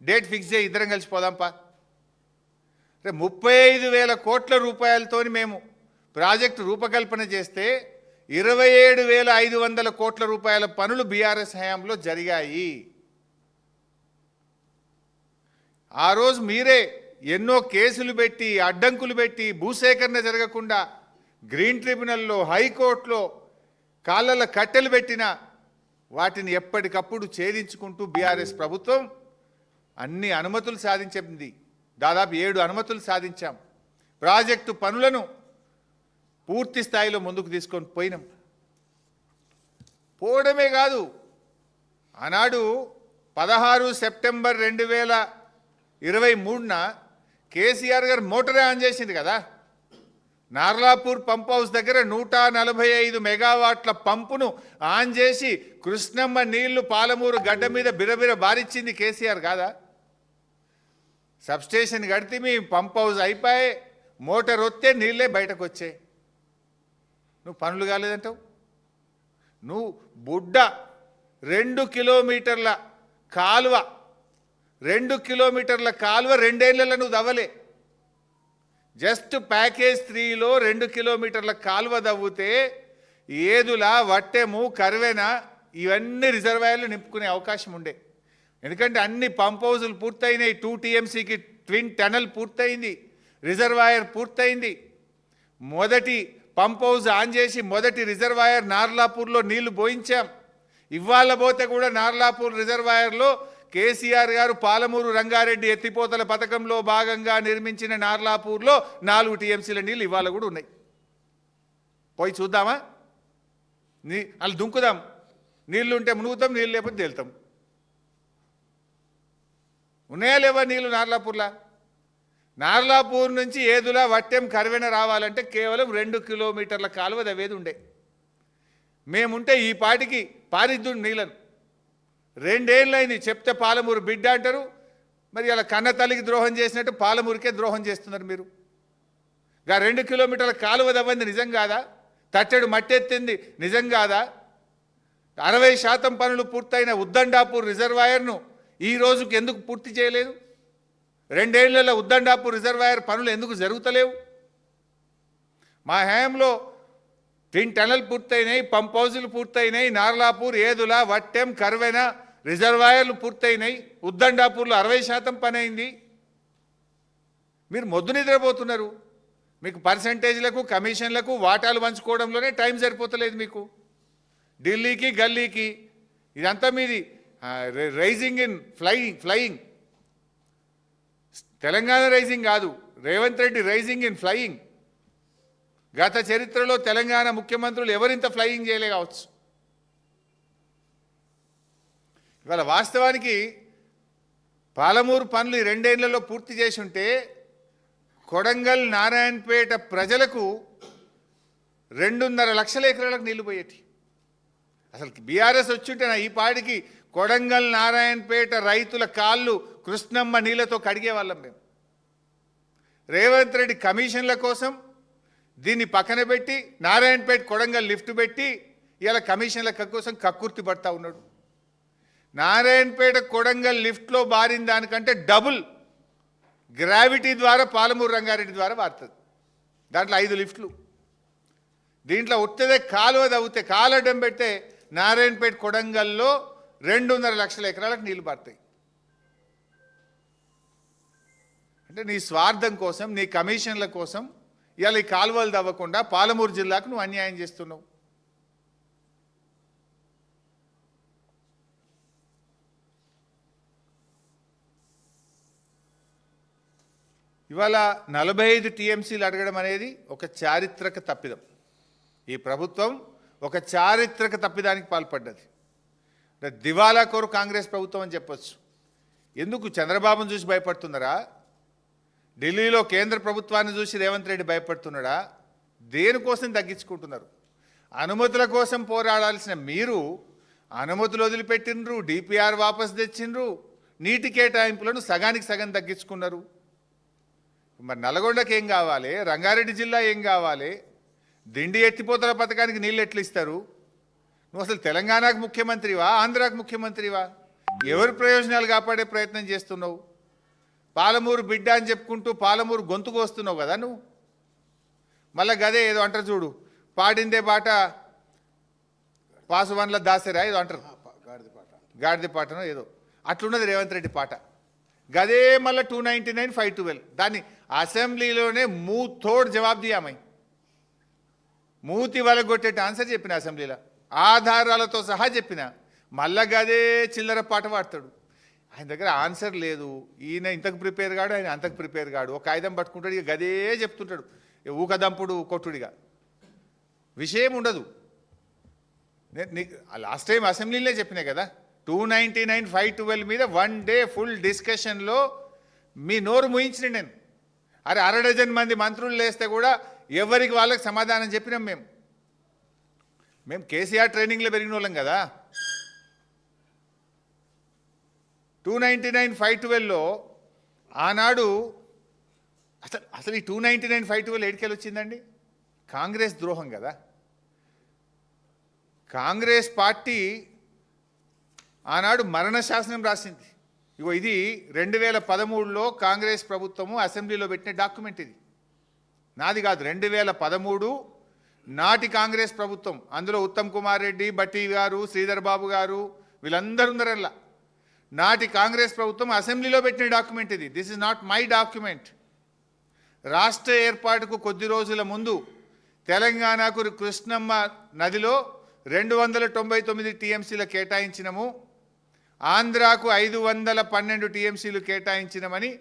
డేట్ ఫిక్స్ చేయి, ఇద్దరం కలిసి పోదాంపా. 35,000 కోట్ల రూపాయలతోని మేము ప్రాజెక్టు రూపకల్పన చేస్తే 27,500 కోట్ల రూపాయల పనులు బీఆర్ఎస్ హయాంలో జరిగాయి. ఆ రోజు మీరే ఎన్నో కేసులు పెట్టి అడ్డంకులు పెట్టి భూసేకరణ జరగకుండా గ్రీన్ ట్రిబ్యునల్లో హైకోర్టులో కాళ్ళ కట్టెలు పెట్టిన వాటిని ఎప్పటికప్పుడు ఛేదించుకుంటూ బీఆర్ఎస్ ప్రభుత్వం అన్ని అనుమతులు సాధించింది. దాదాపు 7 అనుమతులు సాధించాం. ప్రాజెక్టు పనులను పూర్తి స్థాయిలో ముందుకు తీసుకొని పోవడమే కాదు, ఆనాడు 16 సెప్టెంబర్ 2023న కేసీఆర్ గారు మోటరే ఆన్ చేసింది కదా. నార్లాపూర్ పంప్ హౌస్ దగ్గర 145 మెగావాట్ల పంపును ఆన్ చేసి కృష్ణమ్మ నీళ్లు పాలమూరు గడ్డ మీద బిరబిర బారిచ్చింది కేసీఆర్ కాదా? సబ్స్టేషన్ కడితే మీ పంప్ హౌస్ అయిపోయి మోటార్ వస్తే నీళ్ళే బయటకు వచ్చాయి. నువ్వు పనులు కాలేదంటావు. నువ్వు బుడ్డ 2 కిలోమీటర్ల కాలువ 2 కిలోమీటర్ల కాలువ 2 ఏళ్లలో నువ్వు దవ్వలే. జస్ట్ ప్యాకేజ్ 3లో 2 కిలోమీటర్ల కాలువ దవ్వుతే ఏదుల వట్టెము కర్వెన ఇవన్నీ రిజర్వాయర్లు నింపుకునే అవకాశం ఉండే. ఎందుకంటే అన్ని పంప్ హౌజులు పూర్తయినాయి. 2 TMCకి ట్విన్ టనల్ పూర్తయింది, రిజర్వాయర్ పూర్తయింది. మొదటి పంప్ హౌస్ ఆన్ చేసి మొదటి రిజర్వాయర్ నార్లాపూర్లో నీళ్లు పోయించాం. ఇవాళ పోతే కూడా నార్లాపూర్ రిజర్వాయర్లో కేసీఆర్ గారు పాలమూరు రంగారెడ్డి ఎత్తిపోతల పథకంలో భాగంగా నిర్మించిన నార్లాపూర్లో 4 టీఎంసీల నీళ్ళు ఇవాళ కూడా ఉన్నాయి. పోయి చూద్దామా? వాళ్ళు దుంకుదాం. నీళ్లు ఉంటే మునుగుతాం, నీళ్ళు లేకపోతే తేలుతాం. ఉన్నాయా లేవా నీళ్ళు నార్లాపూర్లా? నార్లాపూర్ నుంచి ఏదులా వట్టెం కరివెన రావాలంటే కేవలం 2 కిలోమీటర్ల కాలువ దవేది ఉండే. మేముంటే ఈ పాటికి పారిద్దు నీళ్ళను. 2 ఏళ్ళైంది చెప్తే పాలమూరు బిడ్డ అంటారు. మరి అలా కన్న తల్లికి ద్రోహం చేసినట్టు పాలమూరుకే ద్రోహం చేస్తున్నారు మీరు. 2 కిలోమీటర్ల కాలువ దవ్వంది నిజం కాదా? తట్టెడు మట్టెత్తింది నిజం కాదా? 60% పనులు పూర్తయిన ఉద్దండాపూర్ రిజర్వాయర్ను ఈ రోజుకి ఎందుకు పూర్తి చేయలేదు? 2 ఏళ్లలో ఉద్దండాపూర్ రిజర్వాయర్ పనులు ఎందుకు జరుగుతలేవు? మా హయాంలో ట్విన్ టనల్ పూర్తయినాయి, పంప్ హౌజులు పూర్తయినాయి, నార్లాపూర్, ఏదుల, వట్టెం, కర్వెన రిజర్వాయర్లు పూర్తయినాయి, ఉద్దండాపూర్లో 60% పని అయింది. మీరు మొద్దు నిద్రపోతున్నారు. మీకు పర్సంటేజ్లకు, కమిషన్లకు, వాటాలు పంచుకోవడంలోనే టైం సరిపోతలేదు మీకు. ఢిల్లీకి, గల్లీకి ఇదంతా మీది rising in flying. Telangana rising కాదు, Revanth Reddy rising in flying. గత చరిత్రలో తెలంగాణ ముఖ్యమంత్రులు ఎవరింత ఫ్లయింగ్ చేయలే కావచ్చు. ఇవాళ వాస్తవానికి పాలమూరు పనులు 2 ఏళ్లలో పూర్తి చేసి ఉంటే కొడంగల్, నారాయణపేట ప్రజలకు 2.5 లక్షల ఎకరాలకు నీళ్లు పోయేటి. అసలు బీఆర్ఎస్ వచ్చుంటే ఈ పాటికి కొడంగల్, నారాయణపేట రైతుల కాళ్ళు కృష్ణమ్మ నీళ్లతో కడిగే వాళ్ళం మేము. రేవంత్ రెడ్డి కమిషన్ల కోసం దీన్ని పక్కన పెట్టి నారాయణపేట కొడంగల్ లిఫ్ట్ పెట్టి ఇలా కమిషన్ల కోసం కక్కుర్తి పడతా ఉన్నాడు. నారాయణపేట కొడంగల్ లిఫ్ట్లో బారిన దానికంటే డబుల్ గ్రావిటీ ద్వారా పాలమూరు రంగారెడ్డి ద్వారా వారుతుంది. దాంట్లో 5 లిఫ్ట్లు. దీంట్లో ఉత్తదే కాలువ తవ్వితే కాలడ్డం పెడితే నారాయణపేట కొడంగల్లో 2.5 లక్షల ఎకరాలకు నీళ్లు పడతాయి. అంటే నీ స్వార్థం కోసం, నీ కమిషన్ల కోసం ఇవాళ ఈ కాలువలు తవ్వకుండా పాలమూరు జిల్లాకు నువ్వు అన్యాయం చేస్తున్నావు. ఇవాళ 45 టీఎంసీలు అడగడం అనేది ఒక చారిత్రక తప్పిదం. ఈ ప్రభుత్వం ఒక చారిత్రక తప్పిదానికి పాల్పడ్డది. దివాలా కోరు కాంగ్రెస్ ప్రభుత్వం అని చెప్పొచ్చు. ఎందుకు చంద్రబాబును చూసి భయపడుతున్నారా? ఢిల్లీలో కేంద్ర ప్రభుత్వాన్ని చూసి రేవంత్ రెడ్డి భయపడుతున్నాడా? దేనికోసం తగ్గించుకుంటున్నారు? అనుమతుల కోసం పోరాడాల్సిన మీరు అనుమతులు వదిలిపెట్టినరు, డిపిఆర్ వాపసు తెచ్చిండ్రు, నీటి కేటాయింపులను సగానికి సగం తగ్గించుకున్నారు. మరి నల్గొండకి ఏం కావాలి? రంగారెడ్డి జిల్లా ఏం కావాలి? దిండి ఎత్తిపోతల పథకానికి నీళ్ళు ఎట్లు ఇస్తారు? నువ్వు అసలు తెలంగాణకు ముఖ్యమంత్రివా, ఆంధ్రాకు ముఖ్యమంత్రివా? ఎవరి ప్రయోజనాలు కాపాడే ప్రయత్నం చేస్తున్నావు? పాలమూరు బిడ్డ అని చెప్పుకుంటూ పాలమూరు గొంతుకు వస్తున్నావు కదా నువ్వు. మళ్ళీ గదే ఏదో అంటారు చూడు, పాడిందే పాట పాసువన్ల దాసరా ఏదో అంటారు, గాడిద పాటనో ఏదో అట్లున్నది రేవంత్ రెడ్డి పాట. గదే మళ్ళీ 299, 512 దాన్ని అసెంబ్లీలోనే మూతోడు జవాబు దియామై మూతి వలగొట్టేట ఆన్సర్ చెప్పిన అసెంబ్లీలో ఆధారాలతో సహా చెప్పిన. మళ్ళా గదే చిల్లర పాట పాడతాడు. ఆయన దగ్గర ఆన్సర్ లేదు. ఈయన ఇంతకు ప్రిపేర్ కాడు, ఆయన అంతకు ప్రిపేర్ కాడు. ఒక ఆయుధం పట్టుకుంటాడు, ఇక గదే చెప్తుంటాడు, ఊకదంపుడు కొట్టుడిగా. విషయం ఉండదు. నీకు లాస్ట్ టైం అసెంబ్లీలో చెప్పినా కదా, 299, 512 మీద 1 డే ఫుల్ డిస్కషన్లో మీ నోరు ముయించిన నేను. అరే 1/2 డజన్ మంది మంత్రులు లేస్తే కూడా ఎవరికి వాళ్ళకి సమాధానం చెప్పినాం. మేము కేసీఆర్ ట్రైనింగ్లో పెరిగిన వాళ్ళం కదా. 299, 512లో ఆనాడు అసలు ఈ 299, 512 ఏడికెళ్ళి వచ్చిందండి? కాంగ్రెస్ ద్రోహం కదా. కాంగ్రెస్ పార్టీ ఆనాడు మరణ శాసనం రాసింది. ఇగో ఇది 2013లో కాంగ్రెస్ ప్రభుత్వము అసెంబ్లీలో పెట్టిన డాక్యుమెంట్. ఇది నాది కాదు, 2013 నాటి కాంగ్రెస్ ప్రభుత్వం. అందులో ఉత్తమ్ కుమార్ రెడ్డి, బట్టి గారు, శ్రీధర్ బాబు గారు వీళ్ళందరూ ఉన్నారల్లా. నాటి కాంగ్రెస్ ప్రభుత్వం అసెంబ్లీలో పెట్టిన డాక్యుమెంట్ ఇది. This is not my document. రాష్ట్ర ఏర్పాటుకు కొద్ది రోజుల ముందు తెలంగాణకు కృష్ణమ్మ నదిలో 299 టీఎంసీలు కేటాయించినము, ఆంధ్రాకు 512 టీఎంసీలు కేటాయించినమని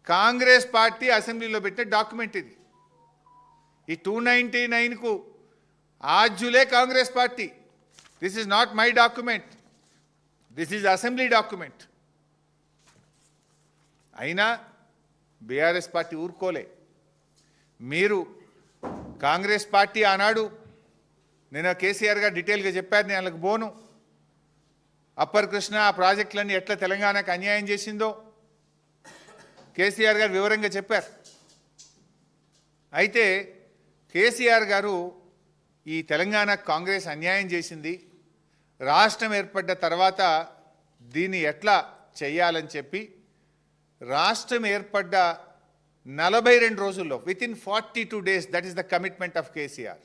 కాంగ్రెస్ పార్టీ అసెంబ్లీలో పెట్టిన డాక్యుమెంట్ ఇది. ఈ 299కు ఆజ్యులే Congress party. This is not my document, this is assembly document. అయినా బీఆర్ఎస్ పార్టీ ఊరుకోలే. మీరు కాంగ్రెస్ పార్టీ ఆనాడు, నేను కేసీఆర్ గారు డీటెయిల్గా చెప్పారు, నేను వాళ్ళకి బోను. అప్పర్ కృష్ణ ఆ ప్రాజెక్టులన్నీ ఎట్లా తెలంగాణకు అన్యాయం చేసిందో కేసీఆర్ గారు వివరంగా చెప్పారు. అయితే కేసీఆర్ గారు ఈ తెలంగాణ కాంగ్రెస్ అన్యాయం చేసింది, రాష్ట్రం ఏర్పడ్డ తర్వాత దీన్ని ఎట్లా చేయాలని చెప్పి రాష్ట్రం ఏర్పడ్డ 42 రోజుల్లో within 42 days, that is the commitment of KCR.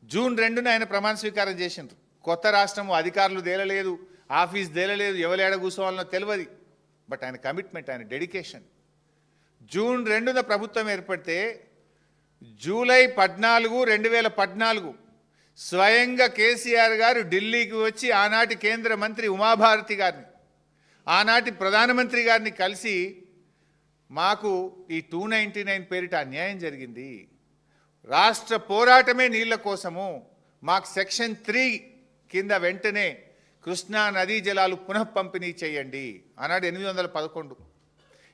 June 2న ఆయన ప్రమాణ స్వీకారం చేసిండ్రు. కొత్త రాష్ట్రము అధికారులు తేలలేదు, ఆఫీస్ తేలలేదు, ఎవరు కూర్చోవాలనో తెలియదు. బట్ ఆయన కమిట్మెంట్, ఆయన డెడికేషన్. జూన్ 2న ప్రభుత్వం ఏర్పడితే జూలై 14, 2014 స్వయంగా కేసీఆర్ గారు ఢిల్లీకి వచ్చి ఆనాటి కేంద్ర మంత్రి ఉమాభారతి గారిని, ఆనాటి ప్రధానమంత్రి గారిని కలిసి మాకు ఈ 299 పేరిట అన్యాయం జరిగింది, రాష్ట్ర పోరాటమే నీళ్ల కోసము, మాకు సెక్షన్ 3 కింద వెంటనే కృష్ణా నదీ జలాలు పునః పంపిణీ చేయండి ఆనాడు 811.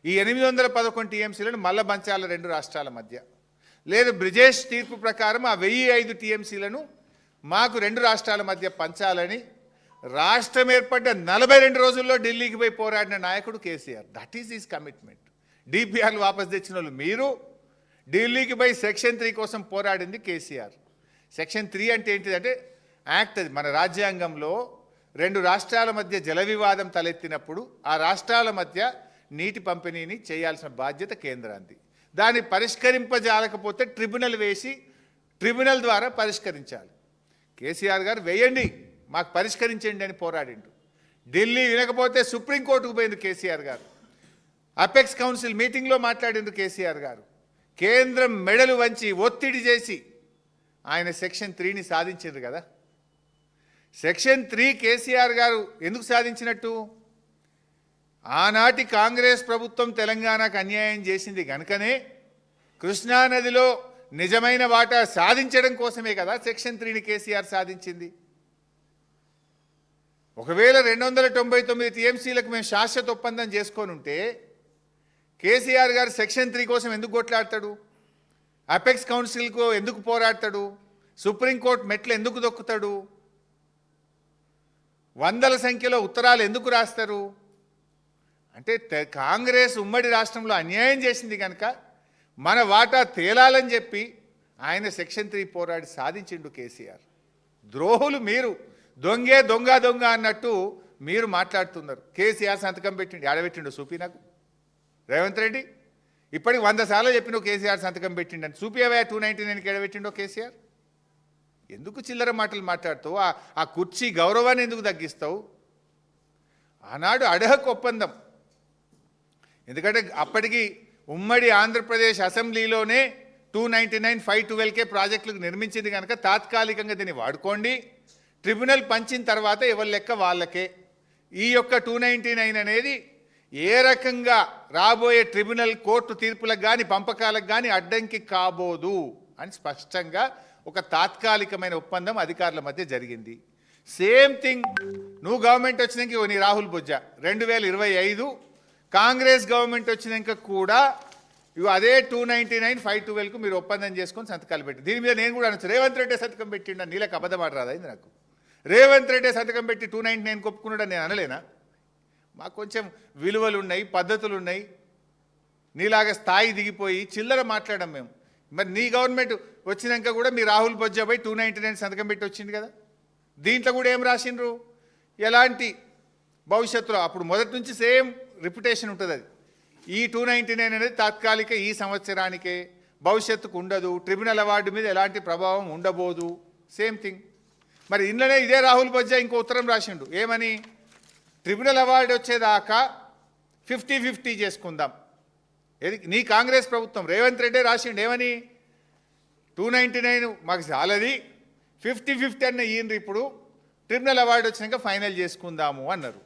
ఈ 811 టీఎంసీలను మళ్ళా పంచాల 2 రాష్ట్రాల మధ్య. లేదు, బ్రిజేష్ తీర్పు ప్రకారం ఆ 1005 టీఎంసీలను మాకు 2 రాష్ట్రాల మధ్య పంచాలని రాష్ట్రం ఏర్పడ్డ 42 రోజుల్లో ఢిల్లీకి పోయి పోరాడిన నాయకుడు KCR. That is his commitment. డిపిఆర్లు వాపస్ తెచ్చిన వాళ్ళు మీరు, ఢిల్లీకి పోయి సెక్షన్ 3 కోసం పోరాడింది కేసీఆర్. సెక్షన్ 3 అంటే ఏంటిదంటే యాక్ట్, అది మన రాజ్యాంగంలో 2 రాష్ట్రాల మధ్య జల వివాదం తలెత్తినప్పుడు ఆ రాష్ట్రాల మధ్య నీటి పంపిణీని చేయాల్సిన బాధ్యత కేంద్రానికి. దాన్ని పరిష్కరింపజాలకపోతే ట్రిబ్యునల్ వేసి ట్రిబ్యునల్ ద్వారా పరిష్కరించాలి. కేసీఆర్ గారు వేయండి, మాకు పరిష్కరించండి అని పోరాడిండు. ఢిల్లీ వినకపోతే సుప్రీంకోర్టుకు పోయింది కేసీఆర్ గారు. అపెక్స్ కౌన్సిల్ మీటింగ్లో మాట్లాడిండు కేసీఆర్ గారు. కేంద్రం మెడలు వంచి ఒత్తిడి చేసి ఆయన సెక్షన్ 3ని సాధించారు కదా. సెక్షన్ 3 కేసీఆర్ గారు ఎందుకు సాధించినట్టు? ఆనాటి కాంగ్రెస్ ప్రభుత్వం తెలంగాణకు అన్యాయం చేసింది కనుకనే కృష్ణానదిలో నిజమైన వాటా సాధించడం కోసమే కదా సెక్షన్ 3ని కేసీఆర్ సాధించింది. ఒకవేళ 299 టీఎంసీలకు మేము శాశ్వత ఒప్పందం చేసుకొని ఉంటే కేసీఆర్ గారు సెక్షన్ 3 కోసం ఎందుకు కొట్లాడతాడు? అపెక్స్ కౌన్సిల్కు ఎందుకు పోరాడతాడు? సుప్రీంకోర్టు మెట్లు ఎందుకు దొక్కుతాడు? వందల సంఖ్యలో ఉత్తరాలు ఎందుకు రాస్తారు? అంటే కాంగ్రెస్ ఉమ్మడి రాష్ట్రంలో అన్యాయం చేసింది కనుక మన వాటా తేలాలని చెప్పి ఆయన సెక్షన్ 3 పోరాడి సాధించిండు కేసీఆర్. ద్రోహులు మీరు, దొంగే దొంగ దొంగ అన్నట్టు మీరు మాట్లాడుతున్నారు. కేసీఆర్ సంతకం పెట్టిండు, ఆడబెట్టిండు చూపి నాకు. రేవంత్ రెడ్డి ఇప్పటికి 100 సార్లు చెప్పిన కేసీఆర్ సంతకం పెట్టిండని. చూపియవే 299కి ఎడబెట్టిండో కేసీఆర్. ఎందుకు చిల్లర మాటలు మాట్లాడుతావు? ఆ కుర్చీ గౌరవాన్ని ఎందుకు తగ్గిస్తావు? ఆనాడు అడహక్ ఒప్పందం, ఎందుకంటే అప్పటికి ఉమ్మడి ఆంధ్రప్రదేశ్ అసెంబ్లీలోనే 299, 512K ప్రాజెక్టులకు నిర్మించింది కనుక తాత్కాలికంగా దీన్ని వాడుకోండి, ట్రిబ్యునల్ పంచిన తర్వాత ఎవరి లెక్క వాళ్ళకే. ఈ యొక్క 299 అనేది ఏ రకంగా రాబోయే ట్రిబ్యునల్ కోర్టు తీర్పులకు కానీ పంపకాలకు కానీ అడ్డంకి కాబోదు అని స్పష్టంగా ఒక తాత్కాలికమైన ఒప్పందం అధికారుల మధ్య జరిగింది. సేమ్ థింగ్ నువ్వు గవర్నమెంట్ వచ్చినాక నీ రాహుల్ బొజ్జా 2025 కాంగ్రెస్ గవర్నమెంట్ వచ్చినాక కూడా ఇవి అదే 299, 512కు మీరు ఒప్పందం చేసుకొని సంతకాలు పెట్టి, దీని మీద నేను కూడా అనొచ్చు రేవంత్ రెడ్డి సంతకం పెట్టిండ, నీళ్ళకి అబద్ధం ఆడరాదైంది నాకు. రేవంత్ రెడ్డి సంతకం పెట్టి 299 ఒప్పుకున్నాడని నేను అనలేనా? మాకు కొంచెం విలువలు ఉన్నాయి, పద్ధతులు ఉన్నాయి. నీలాగా స్థాయి దిగిపోయి చిల్లర మాట్లాడడం మేము. మరి నీ గవర్నమెంట్ వచ్చినాక కూడా మీ రాహుల్ బొజ్జాపై 299 సంతకం పెట్టి వచ్చింది కదా. దీంట్లో కూడా ఏం రాసిండ్రు? ఎలాంటి భవిష్యత్తులో అప్పుడు మొదటి నుంచి సేమ్ రిప్యుటేషన్ ఉంటుంది. అది ఈ 299 అనేది తాత్కాలిక, ఈ సంవత్సరానికే, భవిష్యత్తుకు ఉండదు, ట్రిబ్యునల్ అవార్డు మీద ఎలాంటి ప్రభావం ఉండబోదు. Same thing. మరి ఇంట్లోనే ఇదే రాహుల్ బొజ్జా ఇంకో ఉత్తరం రాసిండు. ఏమని? ట్రిబ్యునల్ అవార్డు వచ్చేదాకా 50-50 చేసుకుందాం. ఏది నీ కాంగ్రెస్ ప్రభుత్వం రేవంత్ రెడ్డి రాసిండు ఏమని 299 మాకు చాలది 50-50 అన్న ఈయనరు ఇప్పుడు ట్రిబ్యునల్ అవార్డు వచ్చినాక ఫైనల్ చేసుకుందాము అన్నారు.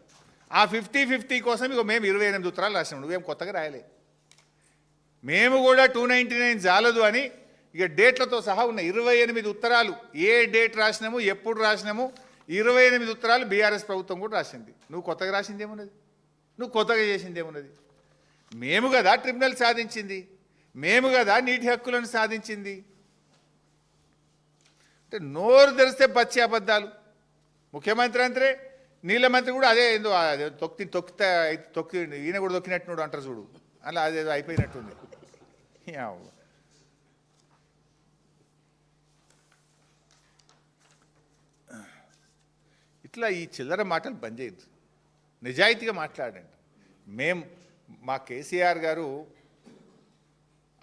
ఆ 50-50 కోసం ఇక మేము 28 ఉత్తరాలు రాసినాం. నువ్వేం కొత్తగా రాయలే. మేము కూడా 299 చాలదు అని ఇక డేట్లతో సహా ఉన్న 28 ఉత్తరాలు ఏ డేట్ రాసినాము ఎప్పుడు రాసినాము 28 ఉత్తరాలు బీఆర్ఎస్ ప్రభుత్వం కూడా రాసింది. నువ్వు కొత్తగా రాసింది ఏమున్నది? నువ్వు కొత్తగా చేసింది ఏమున్నది? మేము కదా ట్రిబ్యునల్ సాధించింది, మేము కదా నీటి హక్కులను సాధించింది. అంటే నోరు తెరిస్తే పచ్చి అబద్ధాలు. ముఖ్యమంత్రి అంతే నీళ్ళ మంత్రి కూడా అదే ఏందో తొక్కి ఈయన కూడా తొక్కినట్టు అంటారు చూడు, అలా అదేదో అయిపోయినట్టుంది. ఇట్లా ఈ చిల్లర మాటలు బంద్ చేయద్దు, నిజాయితీగా మాట్లాడండి. మా కేసీఆర్ గారు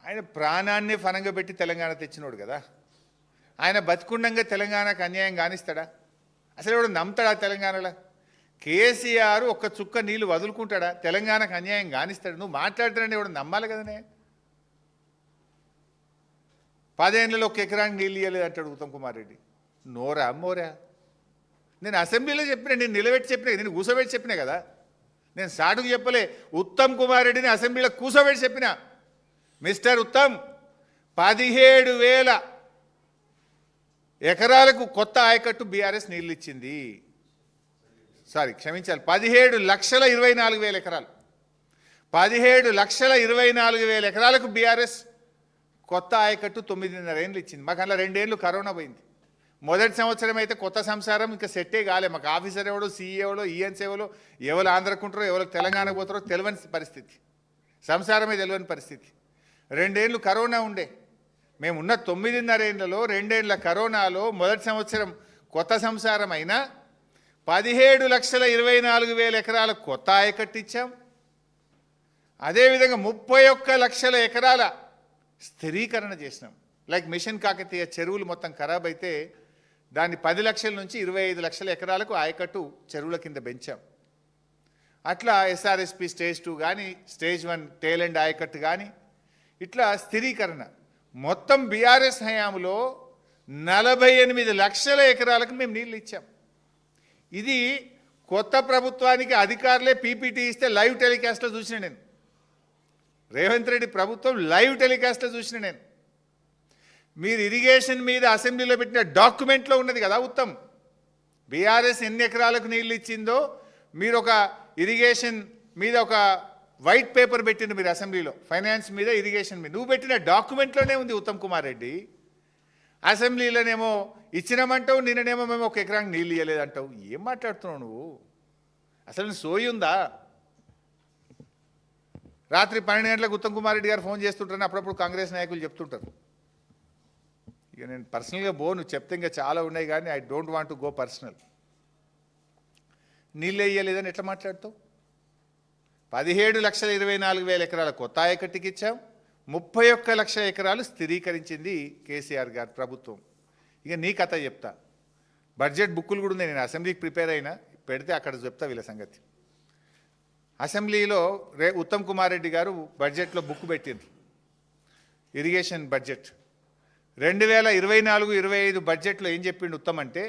ఆయన ప్రాణాన్ని ఫనంగా పెట్టి తెలంగాణ తెచ్చినోడు కదా. ఆయన బతికుండంగా తెలంగాణకు అన్యాయం కానిస్తాడా? అసలు ఎవడు నమ్ముతాడా తెలంగాణలో? కేసీఆర్ ఒక్క చుక్క నీళ్ళు వదులుకుంటాడా? తెలంగాణకు అన్యాయం కానిస్తాడు? నువ్వు మాట్లాడుతాడంటే ఎవడు నమ్మాలి కదనే. 10 ఏళ్ళలో 1 ఎకరానికి నీళ్ళు ఇవ్వలేదు అంటాడు ఉత్తమ్ కుమార్ రెడ్డి. నోరా మోరా? నేను అసెంబ్లీలో చెప్పిన, నేను నిలబెట్టి చెప్పిన, నేను కూసోబెట్టి చెప్పినా కదా. నేను సాటుకు చెప్పలే. ఉత్తమ్ కుమార్ రెడ్డిని అసెంబ్లీలో కూసోబెట్టి చెప్పిన, మిస్టర్ ఉత్తమ్ 17,000 ఎకరాలకు కొత్త ఆయకట్టు బీఆర్ఎస్ నీళ్ళు ఇచ్చింది. సారీ క్షమించాలి, 17,24,000 ఎకరాలు. 17,24,000 ఎకరాలకు బీఆర్ఎస్ కొత్త ఆయకట్టు 9.5 ఏళ్ళు ఇచ్చింది. మాకు అలా 2 ఏళ్ళు కరోనా పోయింది. మొదటి సంవత్సరం అయితే కొత్త సంసారం ఇంకా సెట్టే కాలే. మాకు ఆఫీసర్ ఎవడో, సీఈ ఎవడో, ఈఎన్స్ ఎవరో, ఎవరు ఆంధ్రకుంటారో, ఎవరు తెలంగాణకు పోతారో తెలియని పరిస్థితి, సంసారమే తెలియని పరిస్థితి. 2 ఏళ్ళు కరోనా ఉండే. మేము ఉన్న 9.5 ఏళ్లలో 2 ఏళ్ల కరోనాలో మొదటి సంవత్సరం కొత్త సంసారం అయినా 17,24,000 ఎకరాల కొత్త ఆయకట్టు ఇచ్చాం. అదేవిధంగా 31 లక్షల ఎకరాల స్థిరీకరణ చేసినాం. లైక్ మిషన్ కాకతీయ చెరువులు మొత్తం ఖరాబ్ అయితే దాన్ని 10 లక్షల నుంచి 25 లక్షల ఎకరాలకు ఆయకట్టు చెరువుల కింద పెంచాం. అట్లా ఎస్ఆర్ఎస్పి స్టేజ్ 2 కానీ, స్టేజ్ 1 టేల్ అండ్ ఆయకట్టు కానీ ఇట్లా స్థిరీకరణ మొత్తం బీఆర్ఎస్ హయాంలో 48 లక్షల ఎకరాలకు మేము నీళ్ళు ఇచ్చాం. ఇది కొత్త ప్రభుత్వానికి అధికారులే పీపీటీ ఇస్తే లైవ్ టెలికాస్ట్లో చూసిన నేను. రేవంత్ రెడ్డి ప్రభుత్వం లైవ్ టెలికాస్ట్లో చూసిన నేను. మీరు ఇరిగేషన్ మీద అసెంబ్లీలో పెట్టిన డాక్యుమెంట్లో ఉన్నది కదా ఉత్తమ్, బీఆర్ఎస్ ఎన్ని ఎకరాలకు నీళ్ళు ఇచ్చిందో మీరు ఒక ఇరిగేషన్ మీద ఒక వైట్ పేపర్ పెట్టిండు మీరు అసెంబ్లీలో, ఫైనాన్స్ మీద ఇరిగేషన్ మీద. నువ్వు పెట్టిన డాక్యుమెంట్లోనే ఉంది ఉత్తమ్ కుమార్ రెడ్డి. అసెంబ్లీలోనేమో ఇచ్చినామంటావు, నిన్ననేమో మేము 1 ఎకరానికి నీళ్ళు ఇవ్వలేదంటావు. ఏం మాట్లాడుతున్నావు నువ్వు? అసలు సోయి ఉందా? రాత్రి 12 గంటలకు ఉత్తమ్ కుమార్ రెడ్డి గారు ఫోన్ చేస్తుంటారని అప్పుడప్పుడు కాంగ్రెస్ నాయకులు చెప్తుంటారు. ఇక నేను పర్సనల్గా నువ్వు చెప్తే ఇంకా చాలా ఉన్నాయి కానీ I don't want to go personal. నీళ్ళు వేయలేదని ఎట్లా మాట్లాడతావు? 17,24,000 ఎకరాల కొత్త ఆయకట్టుకి ఇచ్చాం. 31 లక్షల ఎకరాలు స్థిరీకరించింది కేసీఆర్ గారి ప్రభుత్వం. ఇక నీ కథ చెప్తా. బడ్జెట్ బుక్కులు కూడా ఉన్నాయి, నేను అసెంబ్లీకి ప్రిపేర్ అయినా, పెడితే అక్కడ చెప్తా వీళ్ళ సంగతి. అసెంబ్లీలో ఉత్తమ్ కుమార్ రెడ్డి గారు బడ్జెట్లో బుక్ పెట్టిండ్రు, ఇరిగేషన్ బడ్జెట్. 2024-25 బడ్జెట్లో ఏం చెప్పిండు ఉత్తమ్ అంటే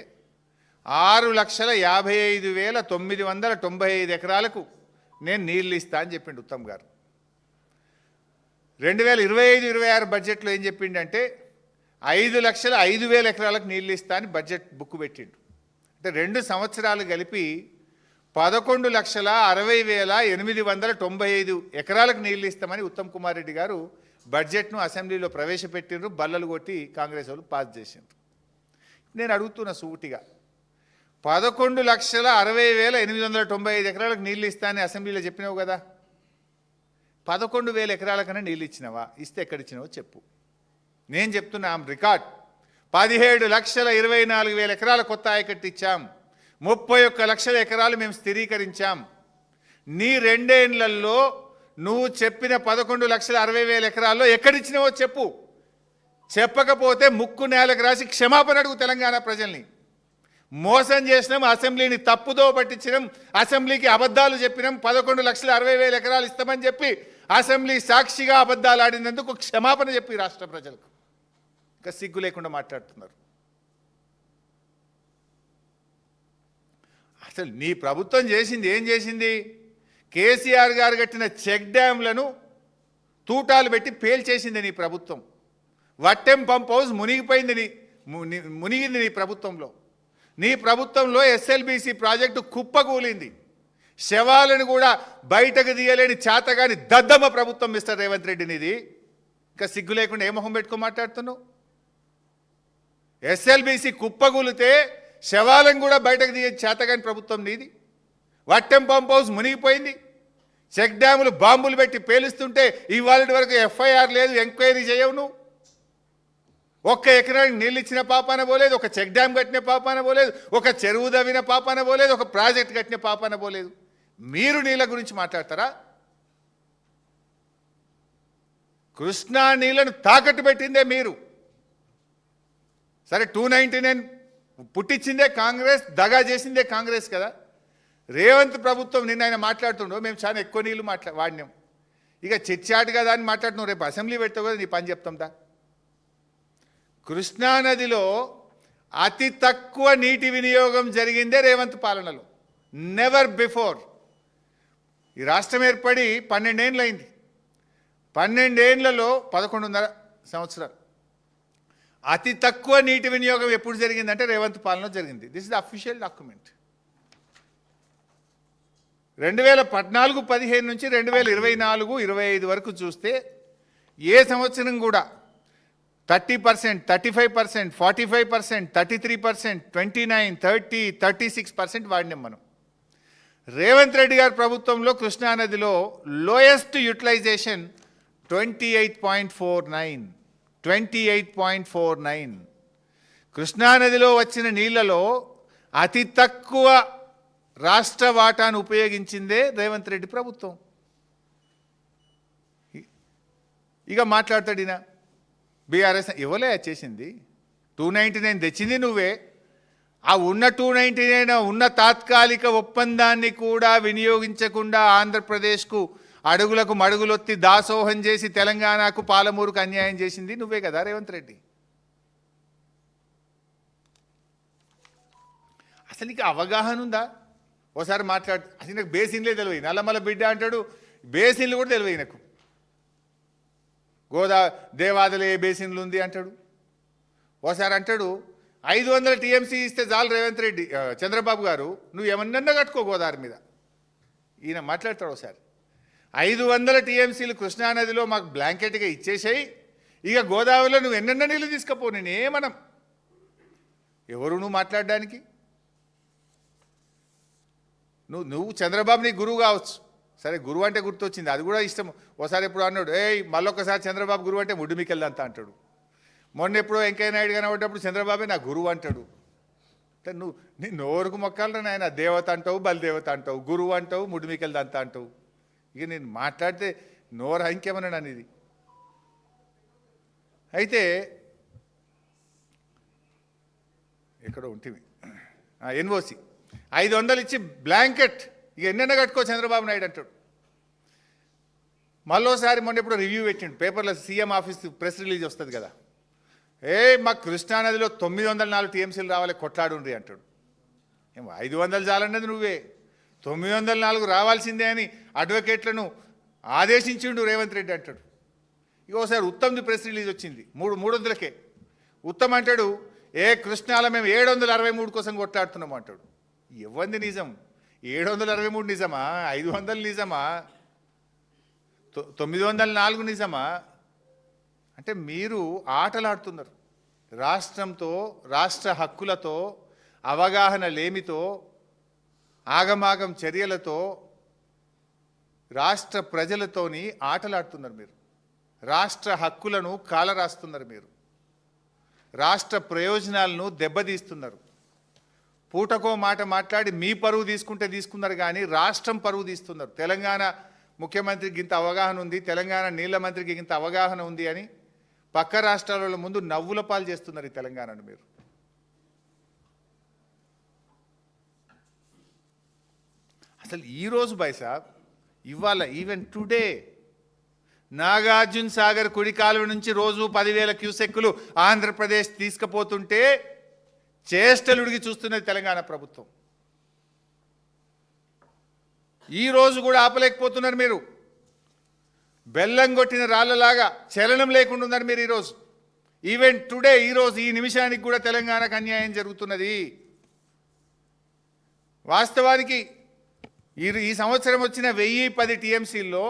6,55,995 ఎకరాలకు నేను నీళ్ళు ఇస్తా అని చెప్పిండు ఉత్తమ్ గారు. 2025-26 బడ్జెట్లో ఏం చెప్పిండంటే 5,05,000 ఎకరాలకు నీళ్ళు ఇస్తా అని బడ్జెట్ బుక్ పెట్టిండు. అంటే 2 సంవత్సరాలు కలిపి 11,60,895 ఎకరాలకు నీళ్ళు ఇస్తామని ఉత్తమ్ కుమార్ రెడ్డి గారు బడ్జెట్ను అసెంబ్లీలో ప్రవేశపెట్టిండ్రు. బల్లలు కొట్టి కాంగ్రెస్ వాళ్ళు పాస్ చేసిండ్రు. నేను అడుగుతున్న సూటిగా, 11,60,895 ఎకరాలకు నీళ్ళు ఇస్తానని అసెంబ్లీలో చెప్పినావు కదా, 11,000 ఎకరాలకన్నా నీళ్ళు ఇచ్చినావా? ఇస్తే ఎక్కడిచ్చినావో చెప్పు. నేను చెప్తున్నా రికార్డ్, 17,24,000 ఎకరాల కొత్త ఆయకట్టు ఇచ్చాం, 31 లక్షల ఎకరాలు మేము స్థిరీకరించాం. నీ 2 ఏళ్లలో నువ్వు చెప్పిన 11,60,000 ఎకరాల్లో ఎక్కడిచ్చినావో చెప్పు. చెప్పకపోతే ముక్కు నేలకు రాసి క్షమాపణ అడుగు తెలంగాణ ప్రజల్ని. మోసం చేసినాం, అసెంబ్లీని తప్పుదో పట్టించినాం, అసెంబ్లీకి అబద్ధాలు చెప్పినాం, 11,60,60,000 ఎకరాలు ఇస్తామని చెప్పి అసెంబ్లీ సాక్షిగా అబద్ధాలు ఆడినందుకు క్షమాపణ చెప్పి రాష్ట్ర ప్రజలకు ఇంకా సిగ్గు లేకుండా మాట్లాడుతున్నారు. అసలు నీ ప్రభుత్వం చేసింది ఏం చేసింది? కేసీఆర్ గారు కట్టిన చెక్ డ్యాంలను తూటాలు పెట్టి పేల్చేసింది నీ ప్రభుత్వం. వట్టెం పంప్ హౌస్ మునిగింది నీ ప్రభుత్వంలో. నీ ప్రభుత్వంలో ఎస్ఎల్బీసీ ప్రాజెక్టు కుప్పకూలింది. శవాలను కూడా బయటకు తీయలేని చేతగాని దద్దమ్మ ప్రభుత్వం మిస్టర్ రేవంత్ రెడ్డి నీది. ఇంకా సిగ్గు లేకుండా ఏ మొహం పెట్టుకో మాట్లాడుతున్నావు? ఎస్ఎల్బీసీ కుప్పకూలితే శవాలను కూడా బయటకు తీయ చేతగాని ప్రభుత్వం నీది. వట్టెం పంప్ హౌస్ మునిగిపోయింది. చెక్ డ్యాములు బాంబులు పెట్టి పేలుస్తుంటే ఇవాళ వరకు ఎఫ్ఐఆర్ లేదు, ఎంక్వైరీ చేయవు నువ్వు. ఒక్క ఎకరానికి నీళ్ళు ఇచ్చిన పాపాన పోలేదు, ఒక చెక్ డ్యామ్ కట్టిన పాపాన పోలేదు, ఒక చెరువు దవ్విన పాపాన పోలేదు, ఒక ప్రాజెక్ట్ కట్టిన పాపాన పోలేదు. మీరు నీళ్ళ గురించి మాట్లాడతారా? కృష్ణా నీళ్లను తాకట్టు పెట్టిందే మీరు. సరే 299 పుట్టించిందే కాంగ్రెస్, దగా చేసిందే కాంగ్రెస్ కదా. రేవంత్ ప్రభుత్వం నిన్న ఆయన మాట్లాడుతుండో మేము చాలా ఎక్కువ నీళ్ళు వాడినాం, ఇక చిచ్చాటు కదా అని మాట్లాడుతున్నాం. రేపు అసెంబ్లీ పెడతావు కదా, నీ పని చెప్తాందా? కృష్ణానదిలో అతి తక్కువ నీటి వినియోగం జరిగిందే రేవంత్ పాలనలో. Never before. ఈ రాష్ట్రం ఏర్పడి 12 ఏళ్ళు అయింది. 12 ఏళ్లలో 11.5 సంవత్సరాలు అతి తక్కువ నీటి వినియోగం ఎప్పుడు జరిగిందంటే రేవంత్ పాలనలో జరిగింది. This is the official document. 2014-15 నుంచి 2024-25 వరకు చూస్తే ఏ సంవత్సరం కూడా 30%, 35%, 45%, 33%, 29%, 30%, 36% వాడినాం మనం. రేవంత్ రెడ్డి గారి ప్రభుత్వంలో కృష్ణానదిలో లోయెస్ట్ యూటిలైజేషన్ 28.49. 28.49. కృష్ణానదిలో వచ్చిన నీళ్లలో అతి తక్కువ రాష్ట్ర వాటాను ఉపయోగించిందే రేవంత్ రెడ్డి ప్రభుత్వం. ఇక మాట్లాడతాడు ఈయన. బీఆర్ఎస్ ఇవ్వలే చేసింది, 299 తెచ్చింది నువ్వే. ఆ ఉన్న 299 ఉన్న తాత్కాలిక ఒప్పందాన్ని కూడా వినియోగించకుండా ఆంధ్రప్రదేశ్కు అడుగులకు మడుగులొత్తి దాసోహం చేసి తెలంగాణకు పాలమూరుకు అన్యాయం చేసింది నువ్వే కదా రేవంత్ రెడ్డి. అసలు నీకు అవగాహన ఉందా? ఓసారి మాట్లాడు. అసలు నాకు బేసిన్లే తెలియదు, నల్లమల బిడ్డ అంటాడు, బేసిన్లు కూడా తెలియదు నాకు. దేవాదల ఏ బేసిన్లు ఉంది అంటాడు. ఓసారి అంటాడు 500 టీఎంసీ ఇస్తే చాలు రేవంత్ రెడ్డి చంద్రబాబు గారు, నువ్వు ఏమన్నా కట్టుకో గోదావరి మీద. ఈయన మాట్లాడతాడు ఒకసారి 500 టీఎంసీలు కృష్ణానదిలో మాకు బ్లాంకెట్గా ఇచ్చేసాయి, ఇక గోదావరిలో నువ్వు ఎన్నెన్న నీళ్ళు తీసుకపో, నేనేమనం. ఎవరు నువ్వు మాట్లాడడానికి? నువ్వు చంద్రబాబు నీ గురువు కావచ్చు. సరే గురువు అంటే గుర్తొచ్చింది, అది కూడా ఇష్టం. ఓసారి ఎప్పుడు అన్నాడు, మళ్ళొక్కసారి చంద్రబాబు గురువు అంటే ముడ్డుమికెళ్దంతా అంటాడు. మొన్న ఎప్పుడో వెంకయ్య నాయుడు కనబడ్డప్పుడు చంద్రబాబే నా గురువు అంటాడు. అంటే నువ్వు నీ నోరుకు మొక్కాలరా నాయన. దేవత అంటావు, బలిదేవత అంటావు, గురువు అంటావు, ముడ్డుమికెళ్దంతా అంటావు. ఇక నేను మాట్లాడితే నోరు ఇంకేమన్నాడు అనేది. అయితే ఎక్కడో ఉంటుంది ఎన్ఓసి 500 ఇచ్చి బ్లాంకెట్ ఇక ఎన్నెన్న కట్టుకో చంద్రబాబు నాయుడు అంటాడు. మళ్ళోసారి మొన్న ఎప్పుడో రివ్యూ పెట్టిండు పేపర్లో, సీఎం ఆఫీస్ ప్రెస్ రిలీజ్ వస్తుంది కదా, మాకు కృష్ణానదిలో 904 టీఎంసీలు రావాలి కొట్లాడుండ్రి అంటాడు. 500 చాలన్నది నువ్వే, 904 రావాల్సిందే అని అడ్వకేట్లను ఆదేశించిండు రేవంత్ రెడ్డి అంటాడు. ఇక ఒకసారి ఉత్తమ్ది ప్రెస్ రిలీజ్ వచ్చింది 300కే. ఉత్తమ్ అంటాడు, కృష్ణాలో మేము 763 కోసం కొట్లాడుతున్నాం అంటాడు. ఇవ్వంది నిజం? 763 నిజమా? 500 నిజమా? 904 నిజమా? అంటే మీరు ఆటలాడుతున్నారు రాష్ట్రంతో, రాష్ట్ర హక్కులతో, అవగాహన లేమితో, ఆగమాగం చర్యలతో, రాష్ట్ర ప్రజలతోని ఆటలాడుతున్నారు మీరు. రాష్ట్ర హక్కులను కాలరాస్తున్నారు మీరు. రాష్ట్ర ప్రయోజనాలను దెబ్బతీస్తున్నారు. పూటకో మాట మాట్లాడి మీ పరువు తీసుకున్నారు కానీ రాష్ట్రం పరువు తీస్తున్నారు. తెలంగాణ ముఖ్యమంత్రికి ఇంత అవగాహన ఉంది, తెలంగాణ నీళ్ల మంత్రికి ఇంత అవగాహన ఉంది అని పక్క రాష్ట్రాల ముందు నవ్వుల పాలు చేస్తున్నారు ఈ తెలంగాణను మీరు. అసలు ఈరోజు సాబ్ ఇవాళ ఈవెన్ టుడే నాగార్జున సాగర్ కుడి కాలువ నుంచి రోజు 10,000 క్యూసెక్కులు ఆంధ్రప్రదేశ్ తీసుకుపోతుంటే చేష్టలుడికి చూస్తున్నది తెలంగాణ ప్రభుత్వం. ఈరోజు కూడా ఆపలేకపోతున్నారు మీరు. బెల్లం కొట్టిన రాళ్ళలాగా చలనం లేకుండా ఉన్నారు మీరు ఈరోజు. ఈవెన్ టుడే ఈరోజు ఈ నిమిషానికి కూడా తెలంగాణకు అన్యాయం జరుగుతున్నది. వాస్తవానికి ఈ సంవత్సరం వచ్చిన 1010 టీఎంసీల్లో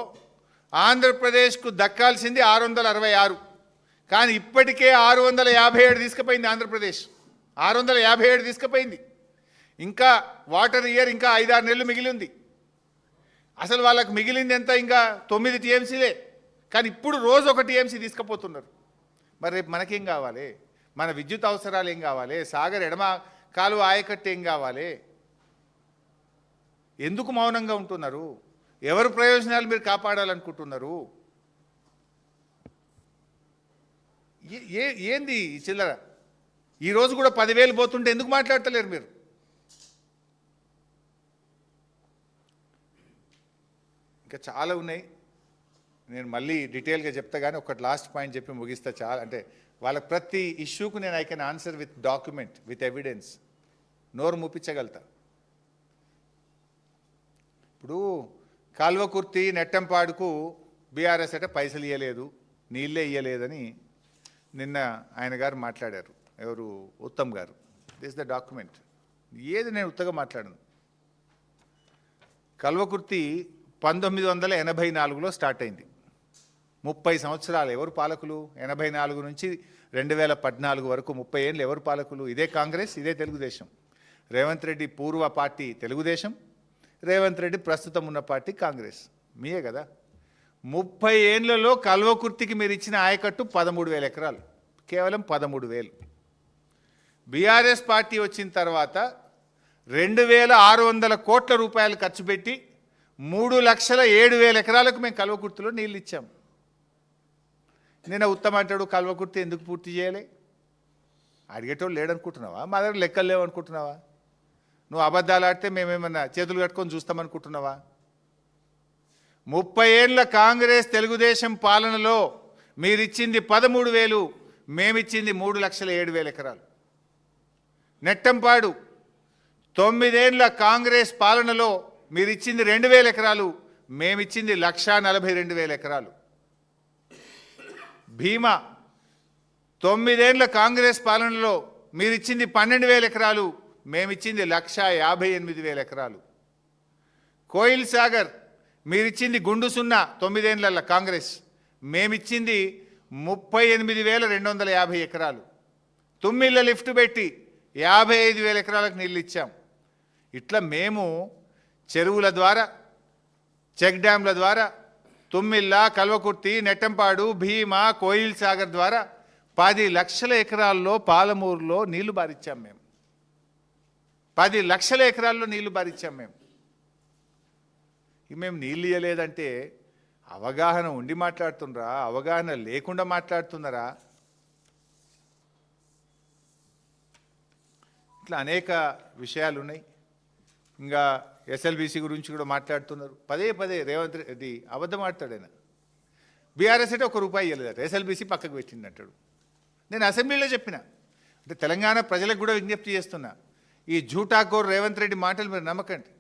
ఆంధ్రప్రదేశ్కు దక్కాల్సింది 666, కానీ ఇప్పటికే 657 తీసుకుపోయింది ఆంధ్రప్రదేశ్. 657 తీసుకుపోయింది. ఇంకా వాటర్ ఇయర్ ఇంకా 5-6 నెలలు మిగిలి ఉంది. అసలు వాళ్ళకు మిగిలింది ఎంత? ఇంకా 9 టీఎంసీలే. కానీ ఇప్పుడు రోజు 1 టీఎంసీ తీసుకుపోతున్నారు. మరి రేపు మనకేం కావాలి? మన విద్యుత్ అవసరాలు ఏం కావాలి? సాగర్ ఎడమ కాలువ ఆయకట్టు ఏం కావాలి? ఎందుకు మౌనంగా ఉంటున్నారు? ఎవరు ప్రయోజనాలు మీరు కాపాడాలనుకుంటున్నారు? ఏంది ఈ చిల్లర? ఈరోజు కూడా 10,000 పోతుంటే ఎందుకు మాట్లాడతలేరు మీరు? ఇంకా చాలా ఉన్నాయి, నేను మళ్ళీ డీటెయిల్గా చెప్తా. కానీ ఒకటి లాస్ట్ పాయింట్ చెప్పి ముగిస్తా. చాలా అంటే వాళ్ళ ప్రతి ఇష్యూకు నేను I can answer with document, with evidence. నోరు మూపించగలుగుతా. ఇప్పుడు కాల్వకుర్తి నెట్టంపాడుకు బీఆర్ఎస్ అంటే పైసలు ఇవ్వలేదు, నీళ్ళే ఇవ్వలేదని నిన్న ఆయన గారు మాట్లాడారు. ఎవరు? ఉత్తమ్ గారు. This the document. ఏది నేను ఉత్తగా మాట్లాడను. కల్వకుర్తి 1984లో స్టార్ట్ అయింది. 30 సంవత్సరాలు ఎవరు పాలకులు? 84 నుంచి 2014 వరకు 30 ఏళ్ళు ఎవరు పాలకులు? ఇదే కాంగ్రెస్, ఇదే తెలుగుదేశం. రేవంత్ రెడ్డి పూర్వ పార్టీ తెలుగుదేశం, రేవంత్ రెడ్డి ప్రస్తుతం ఉన్న పార్టీ కాంగ్రెస్. మీయే కదా. 30 ఏళ్లలో కల్వకుర్తికి మీరు ఇచ్చిన ఆయకట్టు 13,000 ఎకరాలు, కేవలం 13,000. బీఆర్ఎస్ పార్టీ వచ్చిన తర్వాత 2,600 కోట్ల రూపాయలు ఖర్చు పెట్టి 3,07,000 ఎకరాలకు మేము కల్వకుర్తిలో నీళ్ళు ఇచ్చాం. నేను ఉత్తమ అంటాడు కల్వకుర్తి ఎందుకు పూర్తి చేయాలి? అడిగేటోళ్ళు లేడనుకుంటున్నావా? మా దగ్గర లెక్కలు లేవనుకుంటున్నావా? నువ్వు అబద్ధాలు ఆడితే మేమేమన్నా చేతులు కట్టుకొని చూస్తామనుకుంటున్నావా? 30 ఏళ్ళ కాంగ్రెస్ తెలుగుదేశం పాలనలో మీరిచ్చింది 13,000, మేమిచ్చింది 3,07,000 ఎకరాలు. నెట్టంపాడు 9 ఏళ్ళ కాంగ్రెస్ పాలనలో మీరిచ్చింది 2,000 ఎకరాలు, మేమిచ్చింది 1,42,000 ఎకరాలు. భీమా 9 ఏళ్ళ కాంగ్రెస్ పాలనలో మీరిచ్చింది 12,000 ఎకరాలు, మేమిచ్చింది 1,58,000 ఎకరాలు. కోయిల్ సాగర్ మీరిచ్చింది గుండు సున్నా 9 ఏళ్ళ కాంగ్రెస్, మేమిచ్చింది 38,250 ఎకరాలు. తుమ్మిళ్ళ లిఫ్ట్ పెట్టి 55,000 ఎకరాలకు నీళ్ళు ఇచ్చాం. ఇట్లా మేము చెరువుల ద్వారా, చెక్ డ్యాంల ద్వారా, తుమ్మిళ్ళ, కల్వకుర్తి, నెట్టంపాడు, భీమా, కోయిల్ సాగర్ ద్వారా 10 లక్షల ఎకరాల్లో పాలమూరులో నీళ్లు బారిచ్చాం మేము. 10 లక్షల ఎకరాల్లో నీళ్లు బారిచ్చాం మేము. మేము నీళ్ళు ఇవ్వలేదంటే అవగాహన ఉండి మాట్లాడుతున్నారా? అవగాహన లేకుండా మాట్లాడుతున్నారా? ఇట్లా అనేక విషయాలు ఉన్నాయి. ఇంకా ఎస్ఎల్బీసీ గురించి కూడా మాట్లాడుతున్నారు. పదే రేవంత్ రెడ్డి అబద్ధం ఆడతాడైనా. బీఆర్ఎస్ అంటే ₹1 ఇవ్వలేదట, ఎస్ఎల్బీసీ పక్కకు పెట్టిందంటాడు. నేను అసెంబ్లీలో చెప్పిన, అంటే తెలంగాణ ప్రజలకు కూడా విజ్ఞప్తి చేస్తున్నా, ఈ జూటాకోర్ రేవంత్ రెడ్డి మాటలు మీరు నమ్మకండి.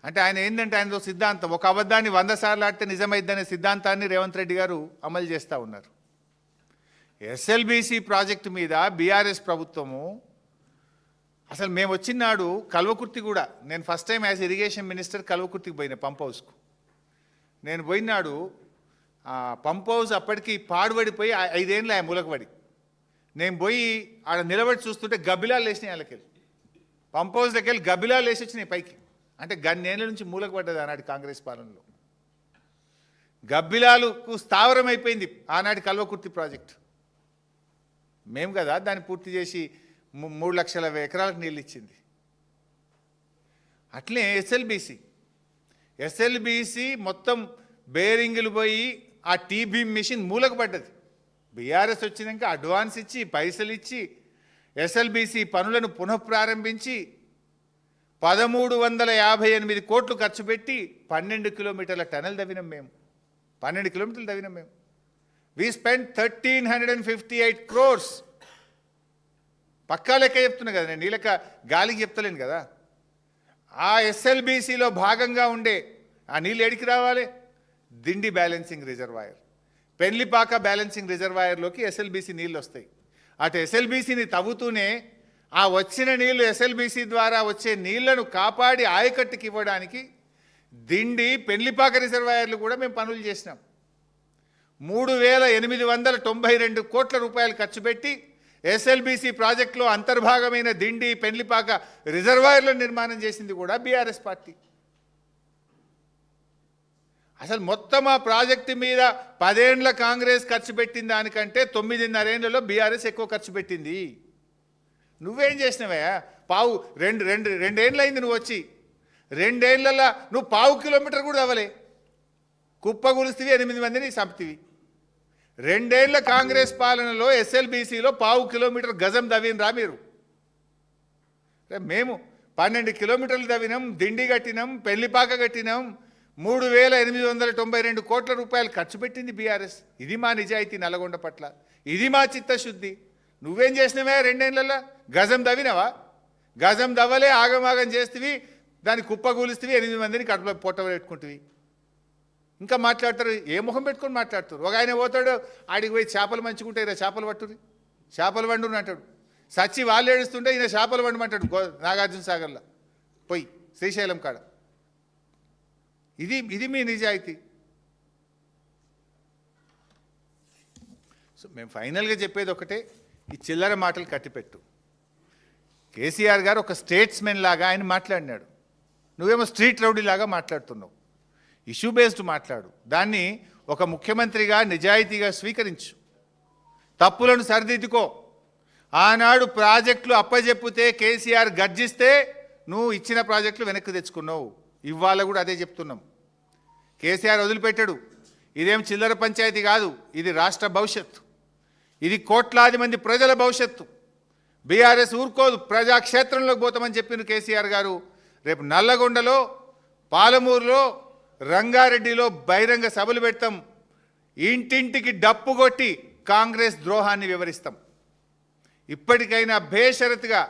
అంటే ఆయన ఏంటంటే ఆయనతో సిద్ధాంతం, ఒక అబద్ధాన్ని 100 సార్లు ఆడితే నిజమైద్దనే సిద్ధాంతాన్ని రేవంత్ రెడ్డి గారు అమలు చేస్తూ ఉన్నారు. ఎస్ఎల్బీసీ ప్రాజెక్టు మీద బీఆర్ఎస్ ప్రభుత్వము అసలు మేము వచ్చినాడు కల్వకుర్తి కూడా, నేను first time as irrigation minister కల్వకుర్తికి పోయిన పంప్ హౌస్కు. నేను పోయినాడు పంప్ హౌస్ అప్పటికి పాడుబడిపోయి 5 ఏళ్ళు ఆ మూలకబడి. నేను పోయి ఆడ నిలబడి చూస్తుంటే గబ్బిలాలు లేచినాయి వాళ్ళకెళ్ళి, పంప్ హౌస్ దగ్గర వెళ్ళి గబ్బిలాలు లేచి వచ్చినాయి పైకి. అంటే గన్నేళ్ళ నుంచి మూలకపడ్డది ఆనాటి కాంగ్రెస్ పాలనలో. గబ్బిలాలకు స్థావరం అయిపోయింది ఆనాటి కల్వకుర్తి ప్రాజెక్ట్. మేము కదా దాన్ని పూర్తి చేసి 3 లక్షల ఎకరాలకు నీళ్ళు ఇచ్చింది. అట్లే ఎస్ఎల్బీసీ మొత్తం బేరింగులు పోయి ఆ టీబీ మిషన్ మూలకు పడ్డది. బీఆర్ఎస్ వచ్చినాక అడ్వాన్స్ ఇచ్చి పైసలు ఇచ్చి ఎస్ఎల్బీసీ పనులను పునఃప్రారంభించి 1358 కోట్లు ఖర్చు పెట్టి 12 కిలోమీటర్ల టనల్ తవ్వినాం మేము. 12 కిలోమీటర్లు తవ్వినాం మేము. We spend 1358 crores. పక్కా లెక్క చెప్తున్నా కదా నేను, నీ లెక్క గాలికి చెప్తలేను కదా. ఆ ఎస్ఎల్బీసీలో భాగంగా ఉండే ఆ నీళ్ళు ఎడికి రావాలి? Dindi balancing reservoir, Penlipaka balancing రిజర్వాయర్లోకి ఎస్ఎల్బీసీ నీళ్ళు వస్తాయి. అటు ఎస్ఎల్బీసీని తవ్వుతూనే ఆ వచ్చిన నీళ్లు ఎస్ఎల్బీసీ ద్వారా వచ్చే నీళ్లను కాపాడి ఆయకట్టుకి ఇవ్వడానికి దిండి పెన్లిపాక రిజర్వాయర్లు కూడా మేము పనులు చేసినాం. 3892 కోట్ల రూపాయలు ఖర్చు పెట్టి ఎస్ఎల్బీసీ ప్రాజెక్టులో అంతర్భాగమైన దిండి పెన్లిపాక రిజర్వాయర్లను నిర్మాణం చేసింది కూడా బీఆర్ఎస్ పార్టీ. అసలు మొత్తం ఆ ప్రాజెక్టు మీద 10 ఏళ్ల కాంగ్రెస్ ఖర్చు పెట్టిన దానికంటే 9.5 ఏళ్లలో బీఆర్ఎస్ ఎక్కువ ఖర్చు పెట్టింది. నువ్వేం చేసినవయ్యా? రెండేళ్ళు అయింది నువ్వు వచ్చి. 2 ఏళ్లలో నువ్వు 1/2 కిలోమీటర్ కూడా అవ్వలే. కుప్పగులిస్తివి, 8 మందిని చంపుతివి. 2 ఏళ్ల కాంగ్రెస్ పాలనలో ఎస్ఎల్బీసీలో 1/2 కిలోమీటర్ గజం తవ్వినరా మీరు? మేము 12 కిలోమీటర్లు తవ్వినాం, దిండి కట్టినాం, పెళ్లిపాక కట్టినాం. 3892 కోట్ల రూపాయలు ఖర్చు పెట్టింది బీఆర్ఎస్. ఇది మా నిజాయితీ నల్గొండ పట్ల, ఇది మా చిత్తశుద్ధి. నువ్వేం చేసినవే 2 ఏళ్లలో? గజం తవ్వినవా? గజం తవ్వలే, ఆగమాగం చేస్తేవి, దాన్ని కుప్పగూలిస్తేవి, 8 మందిని కడుపులో పొట్ట పెట్టుకుంటువి. ఇంకా మాట్లాడతారు, ఏ ముఖం పెట్టుకొని మాట్లాడుతారు? ఒక ఆయన పోతాడు, ఆడికి పోయి చేపలు మంచుకుంటే ఇలా చేపలు పట్టుని, చేపలు వండుని అంటాడు. సచ్చి వాళ్ళు ఏడుస్తుంటే ఈయన చేపలు వండమంటాడు నాగార్జున సాగర్లో పోయి, శ్రీశైలం కాడ. ఇది మీ నిజాయితీ. సో మేము ఫైనల్గా చెప్పేది ఒకటే, ఈ చిల్లర మాటలు కట్టిపెట్టు. కేసీఆర్ గారు ఒక స్టేట్స్మెన్ లాగా ఆయన మాట్లాడినాడు, నువ్వేమో స్ట్రీట్ రౌడీ లాగా మాట్లాడుతున్నావు. ఇష్యూ బేస్డ్ మాట్లాడు, దాన్ని ఒక ముఖ్యమంత్రిగా నిజాయితీగా స్వీకరించు, తప్పులను సరిదిద్దుకో. ఆనాడు ప్రాజెక్టులు అప్పజెప్పితే కేసీఆర్ గర్జిస్తే నువ్వు ఇచ్చిన ప్రాజెక్టులు వెనక్కి తెచ్చుకున్నావు. ఇవాళ కూడా అదే చెప్తున్నాం. కేసీఆర్ వదిలిపెట్టాడు. ఇదేం చిల్లర పంచాయతీ కాదు, ఇది రాష్ట్ర భవిష్యత్తు, ఇది కోట్లాది మంది ప్రజల భవిష్యత్తు. బీఆర్ఎస్ ఊరుకోదు, ప్రజాక్షేత్రంలోకి పోతామని చెప్పిన కేసీఆర్ గారు రేపు నల్లగొండలో, పాలమూరులో, రంగారెడ్డిలో బహిరంగ సభలు పెడతాం. ఇంటింటికి డప్పు కొట్టి కాంగ్రెస్ ద్రోహాన్ని వివరిస్తాం. ఇప్పటికైనా బేషరతుగా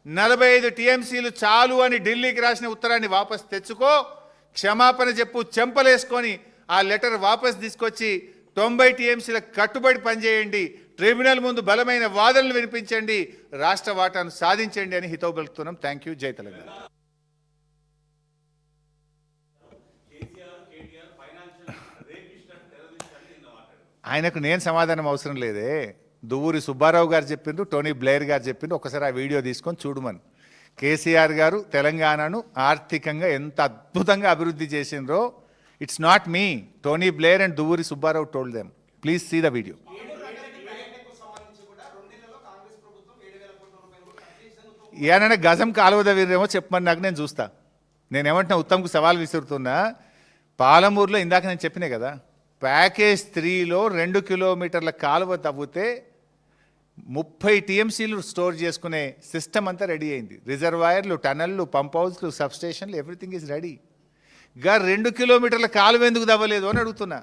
45 టీఎంసీలు చాలు అని ఢిల్లీకి రాసిన ఉత్తరాన్ని వాపస్ తెచ్చుకో, క్షమాపణ చెప్పు, చెంపలేసుకొని ఆ లెటర్ వాపస్ తీసుకొచ్చి 90 టీఎంసీలకు కట్టుబడి పనిచేయండి, ట్రిబ్యునల్ ముందు బలమైన వాదనలు వినిపించండి, రాష్ట్ర వాటాను సాధించండి అని హితవు పలుకుతున్నాం. Thank you. జై తెలంగాణ. ఆయనకు నేను సమాధానం అవసరం లేదే. దువ్వూరి సుబ్బారావు గారు చెప్పిండ్రు, టోనీ బ్లేయర్ గారు చెప్పిండ్రు. ఒకసారి ఆ వీడియో తీసుకొని చూడమని. కేసీఆర్ గారు తెలంగాణను ఆర్థికంగా ఎంత అద్భుతంగా అభివృద్ధి చేసిండ్రో. It's not me, Tony Blair and Duvvuri Subbarao told them. Please see the video. ఏమైనా గజం కాలువ వీరేమో చెప్పమని నాకు, నేను చూస్తా. నేనేమంటున్నా, ఉత్తమ్కు సవాల్ విసురుతున్నా. పాలమూరులో ఇందాక నేను చెప్పినా కదా, ప్యాకేజ్ 3లో 2 కిలోమీటర్ల కాలువ తవ్వితే 30 టీఎంసీలు స్టోర్ చేసుకునే సిస్టమ్ అంతా రెడీ అయింది. రిజర్వాయర్లు, టనల్లు, పంప్ హౌస్లు, సబ్స్టేషన్లు, ఎవ్రీథింగ్ ఈజ్ రెడీ. 2 కిలోమీటర్ల కాలువ ఎందుకు తవ్వలేదు అని అడుగుతున్నా.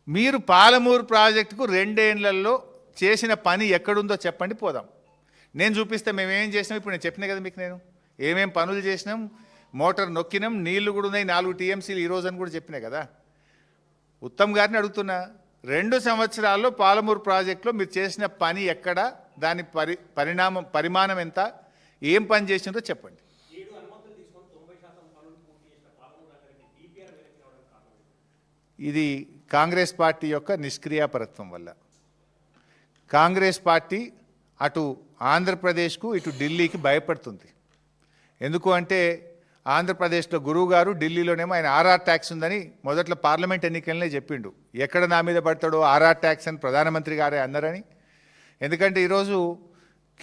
మీరు పాలమూరు ప్రాజెక్టుకు 2 ఏళ్లలో చేసిన పని ఎక్కడుందో చెప్పండి, పోదాం. నేను చూపిస్తే మేమేం చేసినాం. ఇప్పుడు నేను చెప్పినా కదా మీకు, నేను ఏమేం పనులు చేసినాం. మోటార్ నొక్కినాం, నీళ్లు కూడా ఉన్నాయి, 4 టీఎంసీలు ఈరోజు అని కూడా చెప్పినా కదా. ఉత్తమ్ గారిని అడుగుతున్నా, 2 సంవత్సరాల్లో పాలమూరు ప్రాజెక్టులో మీరు చేసిన పని ఎక్కడ, దాని పరిమాణం ఎంత, ఏం పని చేసిందో చెప్పండి. ఇది కాంగ్రెస్ పార్టీ యొక్క నిష్క్రియాపరత్వం వల్ల. కాంగ్రెస్ పార్టీ అటు ఆంధ్రప్రదేశ్కు, ఇటు ఢిల్లీకి భయపడుతుంది. ఎందుకు అంటే ఆంధ్రప్రదేశ్లో గురువు గారు, ఢిల్లీలోనేమో ఆయన ఆర్ఆర్ ట్యాక్స్ ఉందని మొదట్లో పార్లమెంట్ ఎన్నికలనే చెప్పిండు. ఎక్కడ నా మీద పడతాడో ఆర్ఆర్ ట్యాక్స్ అని ప్రధానమంత్రి గారే అన్నారని. ఎందుకంటే ఈరోజు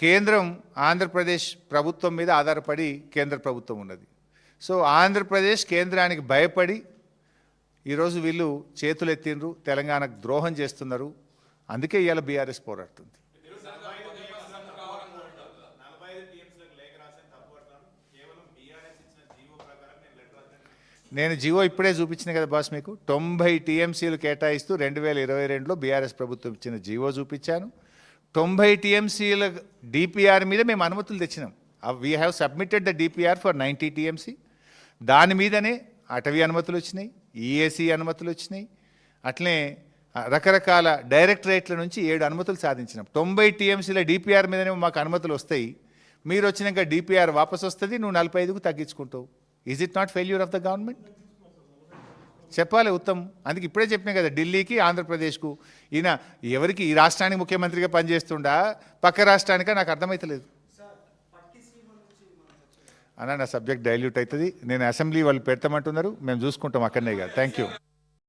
కేంద్రం ఆంధ్రప్రదేశ్ ప్రభుత్వం మీద ఆధారపడి కేంద్ర ప్రభుత్వం ఉన్నది. సో ఆంధ్రప్రదేశ్ కేంద్రానికి భయపడి ఈరోజు వీళ్ళు చేతులు ఎత్తిండ్రు, తెలంగాణకు ద్రోహం చేస్తున్నారు. అందుకే ఇవాళ బీఆర్ఎస్ పోరాడుతుంది. నేను జీవో ఇప్పుడే చూపించిన కదా బాస్ మీకు 90 టీఎంసీలు కేటాయిస్తూ 2022లో బీఆర్ఎస్ ప్రభుత్వం ఇచ్చిన జీవో చూపించాను. 90 టీఎంసీల డిపిఆర్ మీద మేము అనుమతులు తెచ్చినాం. We have submitted the DPR for 90 TMC. దాని మీదనే అటవీ అనుమతులు వచ్చినాయి, ఈఏసీ అనుమతులు వచ్చినాయి, అట్లనే రకరకాల డైరెక్టరేట్ల నుంచి 7 అనుమతులు సాధించినాం. 90 టీఎంసీల డిపిఆర్ మీదనే మాకు అనుమతులు వస్తాయి. మీరు వచ్చినాక డిపిఆర్ వాపసు వస్తుంది, నువ్వు 45కు తగ్గించుకుంటావు. Is it not failure of the government? చెప్పాలి ఉత్తమ్. అందుకే ఇప్పుడే చెప్పినా కదా, ఢిల్లీకి ఆంధ్రప్రదేశ్కు ఈయన ఎవరికి ఈ రాష్ట్రానికి ముఖ్యమంత్రిగా పనిచేస్తుండా పక్క రాష్ట్రానికా నాకు అర్థమవుతలేదు అన్న. నా సబ్జెక్ట్ డైల్యూట్ అవుతుంది. నేను అసెంబ్లీ వాళ్ళు పెడతామంటున్నారు, మేము చూసుకుంటాం అక్కడనే కాదు. Thank you.